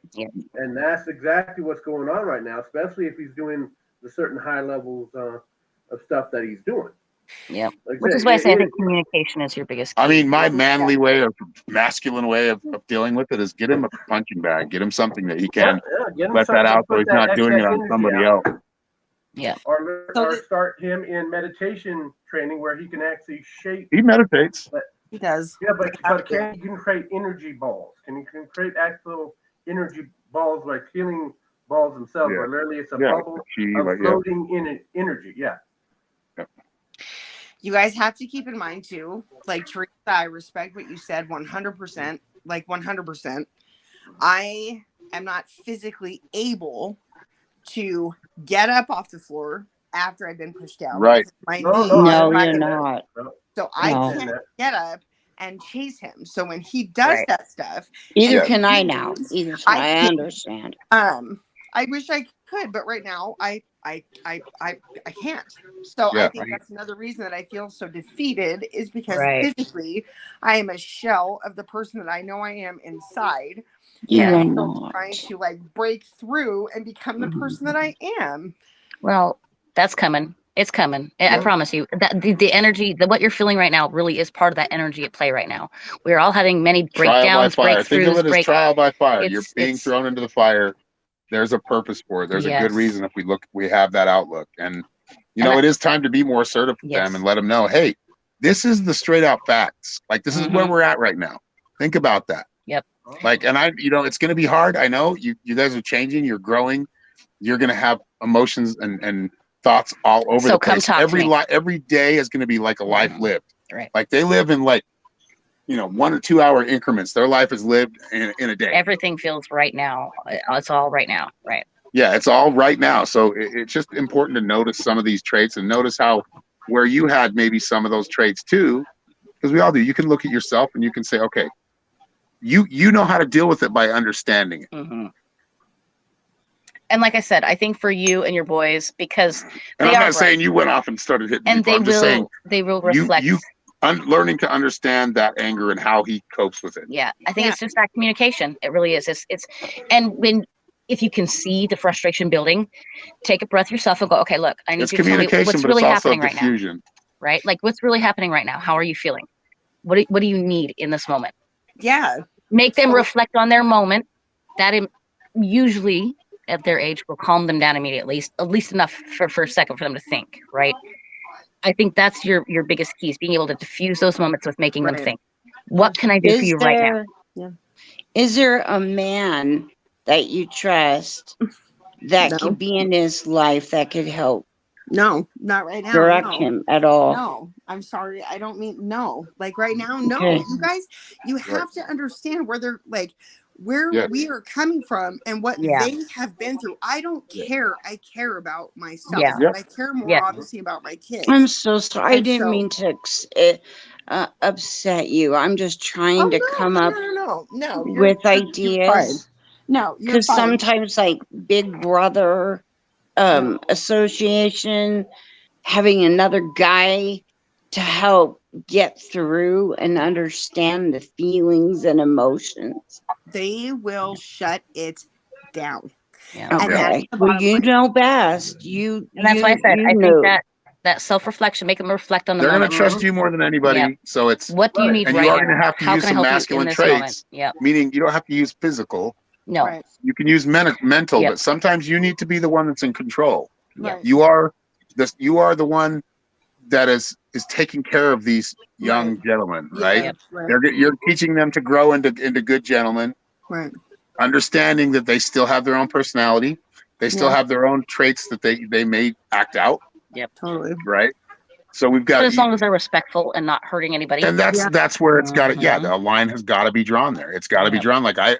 D: And that's exactly what's going on right now, especially if he's doing the certain high levels of stuff that he's doing.
B: Yep.
D: Like
B: Which is why I say I think communication is your biggest key.
F: I mean, my manly way of masculine way of dealing with it is get him a punching bag, get him something that he can
D: get him
F: let that
D: something to
F: out so
D: put
F: he's
D: that
F: not doing it
D: excess
F: on
D: energy
F: somebody
D: out.
F: else.
B: Yeah.
D: Or
E: So
D: start him in meditation training where he can actually shape.
F: He meditates.
E: He does.
D: Yeah, but he can create energy balls. Can create actual energy balls, like healing balls themselves,
F: Yeah.
D: where literally it's a
F: Yeah,
D: bubble of floating in energy. Yeah.
E: You guys have to keep in mind too, like Teresa, I respect what you said 100%, like 100%. I am not physically able to get up off the floor after I've been pushed down.
F: Right.
E: My
D: No,
E: knee,
D: no,
C: No,
D: I
C: you're
D: understand
C: not.
D: that.
E: so I
C: No.
E: can't get up and chase him. So when he does
B: Right.
E: that stuff,
C: Either
F: Yeah.
C: can I now. Either can I
E: can't-
C: understand.
E: I wish I could, but right now I can't. So I
F: Yeah.
E: think that's another reason that I feel so defeated is because
B: Right.
E: physically I am a shell of the person that I know I am inside.
C: You
B: Yeah.
C: are
E: And I'm still
C: not.
E: trying to like break through and become the person that I am.
B: Well, that's coming. It's coming. I
F: Yeah.
B: promise you. That the energy, what you're feeling right now, really is part of that energy at play right now. We're all having many
F: Trial by
B: breakdowns,
F: fire. Think of it as
B: breakthroughs,
F: trial by fire. You're being
B: it's-
F: thrown into the fire. There's a purpose for it. There's a good
B: Yes.
F: reason if we have that outlook. And
B: And
F: it is time to be more assertive with
B: Yes.
F: them and let them know, hey, this is the straight out facts. Like this is where
B: Mhm.
F: we're at right now. Think about that.
B: Yep.
F: Like, and it's going to be hard. I know you guys are changing. You're growing. You're going to have emotions and thoughts all over
B: So
F: the
B: come
F: place.
B: talk to me.
F: Every day is going to be like a life
B: Mhm.
F: lived.
B: Right.
F: Like they live in 1 or 2 hour increments. Their life is lived in a day.
B: Everything feels right now. It's all right now. Right.
F: Yeah, it's all right now. So it's just important to notice some of these traits and notice where you had maybe some of those traits too, because we all do. You can look at yourself and you can say, okay, you know how to deal with it by understanding it.
B: Mm-hmm. And like I said, I think for you and your boys, because
F: And
B: they
F: I'm
B: are
F: not saying
B: bright,
F: you went off and started hitting
B: and
F: people. I'm just saying
B: they will reflect.
F: learning to understand that anger and how he copes with it.
B: Yeah, I think it's just that communication. It really is. It's and if you can see the frustration building, take a breath yourself and go, okay, look, I need
F: It's
B: you to tell me
F: communication,
B: what's
F: but
B: really
F: it's also
B: happening right now.
F: diffusion.
B: Right? Like what's really happening right now? How are you feeling? What do you need in this moment?
E: Yeah.
B: Make them
E: So-
B: reflect on their moment. That usually at their age will calm them down immediately, at least enough for a second for them to think, right? I think that's your biggest key is being able to diffuse those moments with making them
E: Right.
B: think. What can I do for you right now?
E: Yeah.
C: Is there a man that you trust that
E: No.
C: could be in his life that could help
E: No, not right now.
C: direct
E: no.
C: him at all?
E: No, I'm sorry. I don't mean no. Like right now, no.
C: Okay.
E: You guys, you have to understand where they're like where
F: Yeah.
E: we are coming from and what
B: Yeah.
E: they have been through. I don't care. I care about myself.
B: Yeah.
E: But I care more
B: Yeah.
E: obviously about my kids.
C: I'm so sorry. I
E: And
C: didn't
E: so-
C: mean to upset you. I'm just trying to come up
E: No.
C: with
E: You're
C: ideas.
E: fine. No, you're
C: Because
E: fine.
C: sometimes, like Big Brother Association, having another guy to help get through and understand the feelings and emotions.
E: They will shut it down.
B: Yeah.
E: And that's
C: Okay.
E: the
C: Well,
E: bottom
C: you
E: line.
C: know best.
B: And that's why I said I
C: know.
B: think that self-reflection, make them reflect on the
F: They're going to
B: moment.
F: trust you more than anybody.
B: Yeah.
F: So it's
B: What do you need
F: and
B: right
F: you are
B: now?
F: going to have to
B: How
F: use
B: can I
F: some
B: help you in
F: masculine
B: this
F: traits.
B: moment? Yep.
F: Meaning you don't have to use physical.
B: No.
E: Right.
F: You can use mental,
B: Yep.
F: but sometimes you need to be the one that's in control.
B: Yep.
E: Right.
F: You are the one that is taking care of these young
E: Right.
F: gentlemen,
E: Yeah,
F: right?
B: Yep.
E: right.
F: You're teaching them to grow into good gentlemen,
E: Right.
F: understanding that they still have their own personality, they still
E: Yeah.
F: have their own traits that they may act out,
E: Totally.
F: right? So we've got,
B: But as long as they're respectful and not hurting anybody.
F: and
E: Yeah.
F: that's where it's got to,
B: Mhm.
F: the line has got to be drawn there. It's got to be
B: Yep.
F: drawn. Like I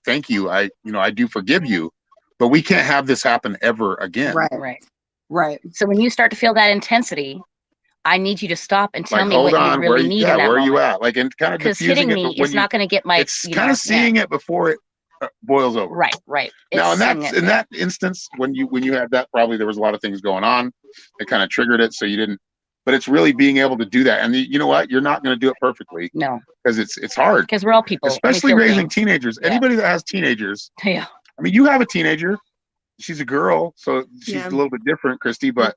F: thank you. I do forgive you, but we can't have this happen ever again.
E: Right.
B: Right.
E: Right.
B: So when you start to feel that intensity, I need you to stop and tell
F: Like,
B: me
F: hold
B: what
F: on,
B: you really need in that
F: where are you
B: moment.
F: at? Like, and kind of
B: Because
F: diffusing
B: hitting
F: it,
B: me
F: but when
B: is not going to get my.
F: it's kind of seeing it before it boils over.
B: Right. Right.
F: Now,
B: It's seeing it.
F: in that instance, when you had that, probably there was a lot of things going on that kind of triggered it. So you didn't but it's really being able to do that. And you know what? You're not going to do it perfectly
B: No,
F: because it's hard,
B: because we're all people. and we
F: especially
B: feel
F: raising
B: things.
F: teenagers.
B: Yeah.
F: Anybody that has teenagers,
B: Yeah.
F: I mean, you have a teenager. She's a girl, so she's
E: Yeah.
F: a little bit different, Christy, but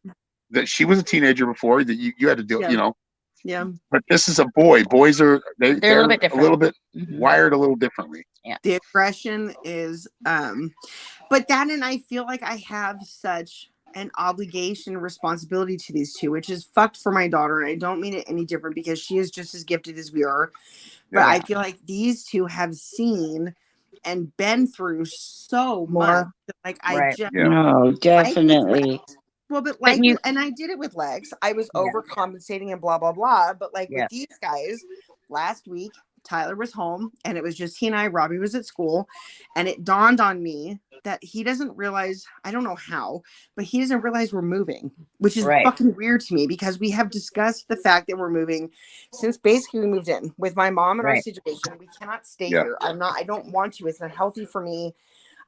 F: that she was a teenager before that you had to deal,
E: Yeah.
F: you know,
E: Yeah.
F: but this is a boy. Boys are, they're
B: a little bit different.
F: a little bit
B: Mhm.
F: wired a little differently.
E: The aggression is but that, and I feel like I have such an obligation, responsibility to these two, which is fucked for my daughter, and I don't mean it any different because she is just as gifted as we are, but
F: Yeah.
E: I feel like these two have seen and been through so
B: More.
E: much that, like I
B: Right.
E: just
F: Yeah.
C: No, definitely.
E: well, but
B: But
E: like,
B: you-
E: and I did it with Lex. I was
B: Yeah.
E: overcompensating and blah blah blah. But like
B: Yeah.
E: with these guys, last week Tyler was home and it was just he and I. Robbie was at school, and it dawned on me that he doesn't realize. I don't know how, but he doesn't realize we're moving, which is
B: Right.
E: fucking weird to me because we have discussed the fact that we're moving since basically we moved in with my mom and our
B: Right.
E: situation. We cannot stay
F: Yeah.
E: here. I don't want to. It's not healthy for me.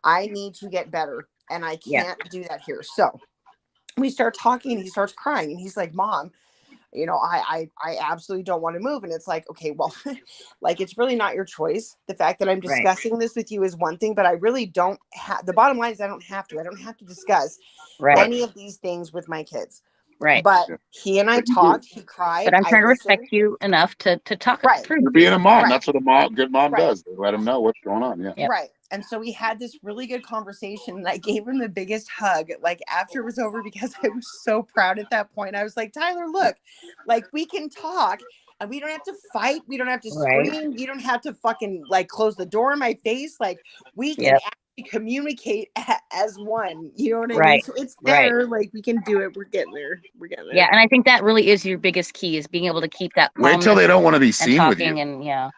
E: I need to get better, and I
B: Yeah.
E: can't do that here. So we start talking and he starts crying and he's like, Mom, you know, I absolutely don't want to move. And it's like, okay, well, like, it's really not your choice. The fact that I'm
B: Right.
E: discussing this with you is one thing, but I really don't have, the bottom line is I don't have to discuss
B: Right.
E: any of these things with my kids.
B: Right.
E: But
F: Yeah.
E: he and I
F: But you do.
E: talked, he cried.
B: But I'm trying to
E: I
B: respect
E: listened.
B: you enough to talk
E: Right.
B: it through.
F: You're being a mom.
E: Right.
F: That's what a good mom
E: Right.
F: does. They let him know what's going on. Yeah.
B: Yep.
E: Right. And so we had this really good conversation and I gave him the biggest hug, like after it was over, because I was so proud at that point. I was like, Tyler, look, like we can talk and we don't have to fight. We don't have to
B: Right.
E: scream. You don't have to fucking like close the door in my face. Like we can
B: Yep.
E: actually communicate as one. You know what I mean?
B: Right.
E: So it's
B: Right.
E: there. Like we can do it. We're getting there. We're getting there.
B: Yeah, and I think that really is your biggest key is being able to keep that
F: Wait till
B: calmness
F: they don't want to be
B: and
F: seen with
B: talking
F: you.
B: and yeah.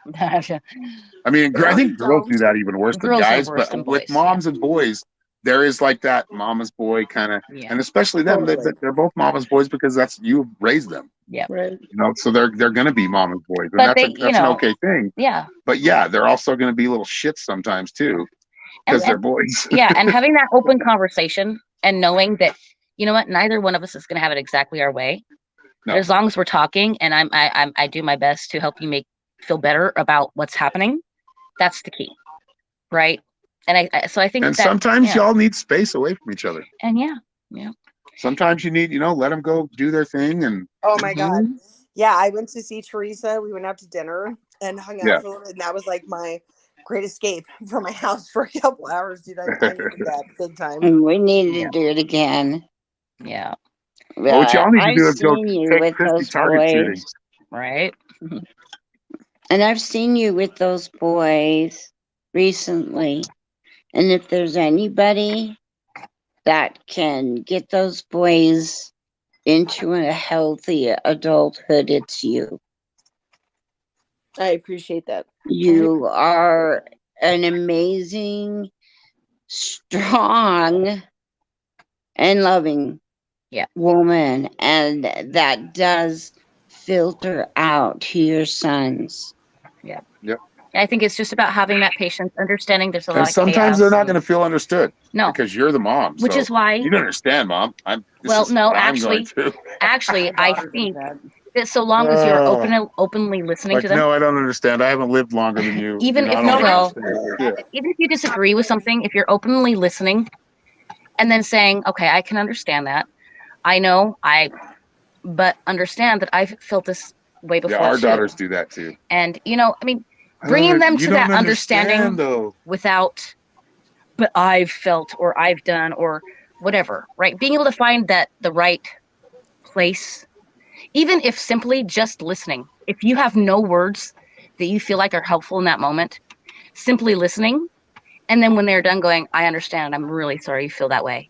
F: I mean, I think girls
E: Don't.
F: do that even worse than
B: Girls are
F: guys,
B: worse
F: but
B: than
F: with
B: boys,
F: moms and boys, there is like that mama's boy kind of,
B: Yeah.
F: and especially them,
E: Totally.
F: they're both mama's boys because that's you raised them,
E: Right.
F: you know. So they're going to be mama's boys, and
B: But
F: that's
B: they,
F: that's an okay thing.
B: Yeah.
F: But yeah, they're also going to be little shits sometimes too because they're boys.
B: Yeah, and having that open conversation and knowing that, you know what, neither one of us is going to have it exactly our way.
F: No.
B: But as long as we're talking and I do my best to help you feel better about what's happening, that's the key, right? And so I think
F: And
B: that,
F: sometimes
B: yeah.
F: y'all need space away from each other.
B: And yeah,
F: Sometimes you need, let them go do their thing. And
E: Oh my God.
B: Mhm.
E: Yeah, I went to see Teresa. We went out to dinner and hung out
F: Yeah.
E: for a little bit, and that was like my great escape from my house for a couple hours, dude. I needed that big time.
C: And we need to
B: Yeah.
C: do it again.
B: yeah,
F: well, what y'all need to
C: I've
F: do is go
C: seen you
F: take
C: with
F: Christy
C: those
F: target shooting.
C: boys.
B: right.
C: And I've seen you with those boys recently. And if there's anybody that can get those boys into a healthy adulthood, it's you.
E: I appreciate that.
C: You are an amazing, strong, and loving woman. And that does filter out to your sons.
B: I think it's just about having that patience, understanding there's a lot
F: And
B: of
F: sometimes
B: chaos
F: they're not
B: and-
F: going to feel understood
B: No,
F: because you're the mom.
B: which
F: so
B: is why,
F: you don't understand, Mom. I'm
B: Well, no,
F: what I'm
B: actually,
F: going through.
B: actually,
E: My
B: I
E: daughter does
B: think
E: that.
B: that so long as you're
F: Oh.
B: openly listening
F: Like,
B: to them,
F: no, I don't understand. I haven't lived longer than you.
B: Even
F: You know,
B: if
F: I don't
B: you will.
F: understand.
B: even if you disagree with something, if you're openly listening and then saying, okay, I can understand that. I know but understand that I've felt this way
F: Yeah,
B: before
F: our
B: too.
F: daughters do that too.
B: And, I mean, bringing them to that understanding
F: though.
B: without, but I've felt or I've done or whatever, right? Being able to find the right place, even if simply just listening. If you have no words that you feel like are helpful in that moment, simply listening. And then when they're done going, I understand. I'm really sorry you feel that way.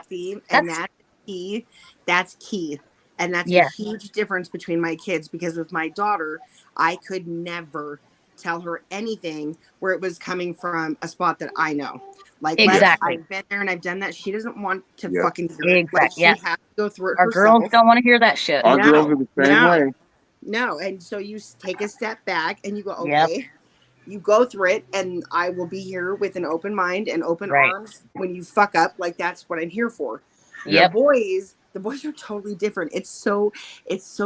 E: See, and
B: That's-
E: that's key. That's key. And that's
B: Yes.
E: a huge difference between my kids because with my daughter, I could never tell her anything where it was coming from a spot that I know. Like,
B: Exactly.
E: I've been there and I've done that. She doesn't want to
F: Yeah.
E: fucking hear it. Like,
B: Exact-
E: she
B: yeah.
E: has to go through it
B: Our
E: herself.
B: girls don't want to hear that shit.
F: Our
E: No,
F: girls are the same
E: no.
F: way.
E: No, and so you take a step back and you go,
B: Yep.
E: okay, you go through it, and I will be here with an open mind and open
B: Right.
E: arms when you fuck up. Like, that's what I'm here for.
B: Yep.
E: The boys The boys are totally different. It's so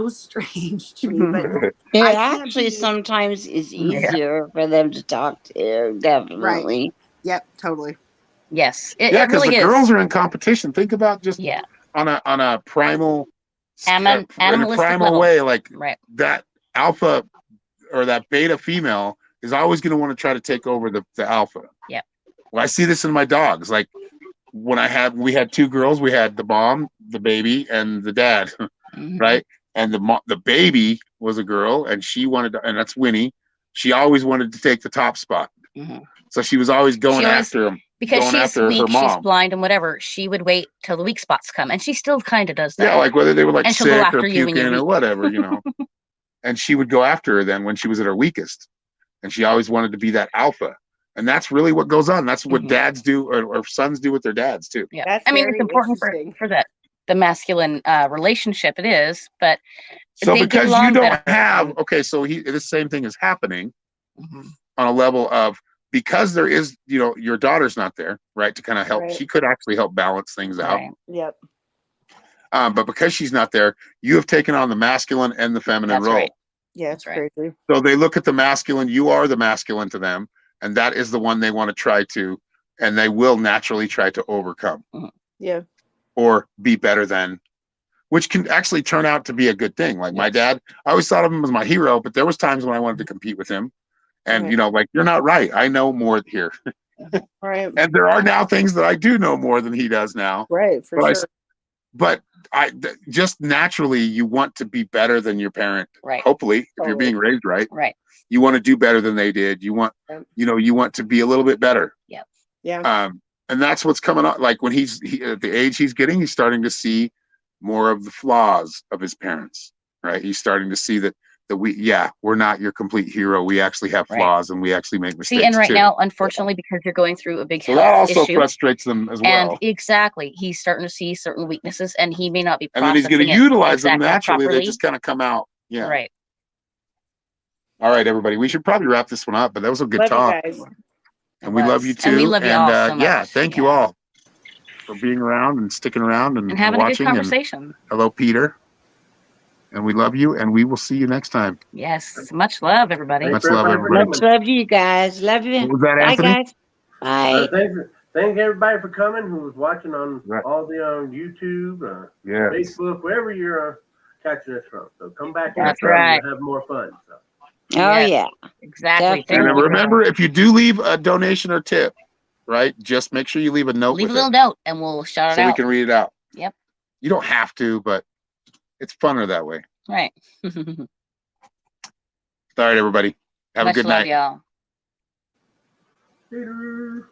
E: strange to me, but
C: It
E: I can't
C: actually
E: be-
C: sometimes is
B: Yeah.
C: easier for them to talk to. Definitely.
E: Yep, totally.
B: Yes,
F: Yeah,
B: it
F: because
B: really
F: the
B: is.
F: girls are in competition. Think about just
B: Yeah,
F: on a primal, in a
B: animalistic
F: primal
B: level.
F: way, like
B: Right.
F: that alpha or that beta female is always going to want to try to take over the alpha.
B: Yeah.
F: Well, I see this in my dogs. Like when we had 2 girls, we had the mom, the baby, and the dad,
B: Mhm.
F: right? And the baby was a girl, and she wanted to, and that's Winnie. She always wanted to take the top spot,
B: Mhm.
F: so she was always going after him.
B: Because
F: going
B: she's
F: after her
B: weak, she's
F: mom.
B: blind, and whatever. She would wait till the weak spots come, and she still kind of does that.
F: Yeah, like whether they were like
B: And she'll go
F: sick
B: after
F: or
B: you when you're
F: puking or
B: weak.
F: whatever, and she would go after her then when she was at her weakest, and she always wanted to be that alpha, and that's really what goes on. That's what
B: Mhm.
F: dads do, or sons do with their dads too.
B: Yeah,
E: That's
B: I mean,
E: very
B: it's important
E: interesting.
B: for the masculine relationship. It is, but
F: So
B: they get
F: because you
B: along
F: don't
B: better.
F: have so the same thing is happening
B: Mhm.
F: on a level of, because there is your daughter's not there, right, to kind of help.
E: Right.
F: She could actually help balance things out.
B: Right.
E: Yep.
F: But because she's not there, you have taken on the masculine and the feminine
B: That's
F: role.
B: right.
E: Yeah,
B: That's
E: it's
B: right.
E: crazy.
F: So they look at the masculine, you are the masculine to them, and that is the one they want to try to, and they will naturally try to overcome
E: Yeah.
F: or be better than, which can actually turn out to be a good thing. Like my
B: Yes.
F: dad, I always thought of him as my hero, but there was times when I wanted to compete with him. And,
E: Right.
F: like, you're not right. I know more here.
E: Right.
F: And there are now things that I do know more than he does now.
E: Right, for
F: But
E: sure.
F: But just naturally, you want to be better than your parent.
B: Right.
F: Hopefully, if you're
E: Totally.
F: being raised right,
B: Right.
F: you want to do better than they did. You want,
E: Yep.
F: you want to be a little bit better.
E: Yeah.
F: And that's what's coming on. Like when he's at the age he's getting, he's starting to see more of the flaws of his parents. Right? He's starting to see that we're not your complete hero. We actually have
B: Right.
F: flaws, and we actually make mistakes
B: See, and right
F: too.
B: now, unfortunately, because you're going through a big
F: So that
B: health
F: also
B: issue,
F: frustrates them as well.
B: and exactly, he's starting to see certain weaknesses, and he may not be
F: And then he's
B: processing
F: going to
B: it
F: utilize them
B: exactly
F: naturally.
B: properly.
F: They just kind of come out. Yeah.
B: Right.
F: All right, everybody. We should probably wrap this one up, but that was a good
E: Love
F: talk.
E: you guys.
F: And we love you too.
B: And we love you all so much.
F: Yeah, thank you all for being around and sticking around and
B: And having a good
F: watching. And
B: conversation.
F: hello, Peter. And we love you, and we will see you next time.
B: Yes. Much love, everybody.
D: Thanks
F: Much
D: for
F: love,
D: everybody for
F: everybody.
C: Much
D: coming.
C: love to you guys. Love you.
F: What was that,
C: Bye,
F: Anthony?
C: guys. Bye.
D: Thank everybody for coming who was watching on
F: Right.
D: all the YouTube,
F: Yes.
D: Facebook, wherever you're catching us from. So come back
B: That's
D: next time
B: right.
D: and have more fun. So.
C: Oh,
B: Yes.
C: yeah.
B: Exactly.
C: Definitely.
B: Thank
F: And then
B: you.
F: remember, if you do leave a donation or tip, right, just make sure you leave a note
B: Leave a
F: with
B: little
F: it
B: note, and we'll shout it
F: so we
B: out.
F: can read it out.
B: Yep.
F: You don't have to, but it's funner that way.
B: Right.
F: All right, everybody. Have
B: Much
F: a good
B: love,
F: night.
B: y'all.
D: Later.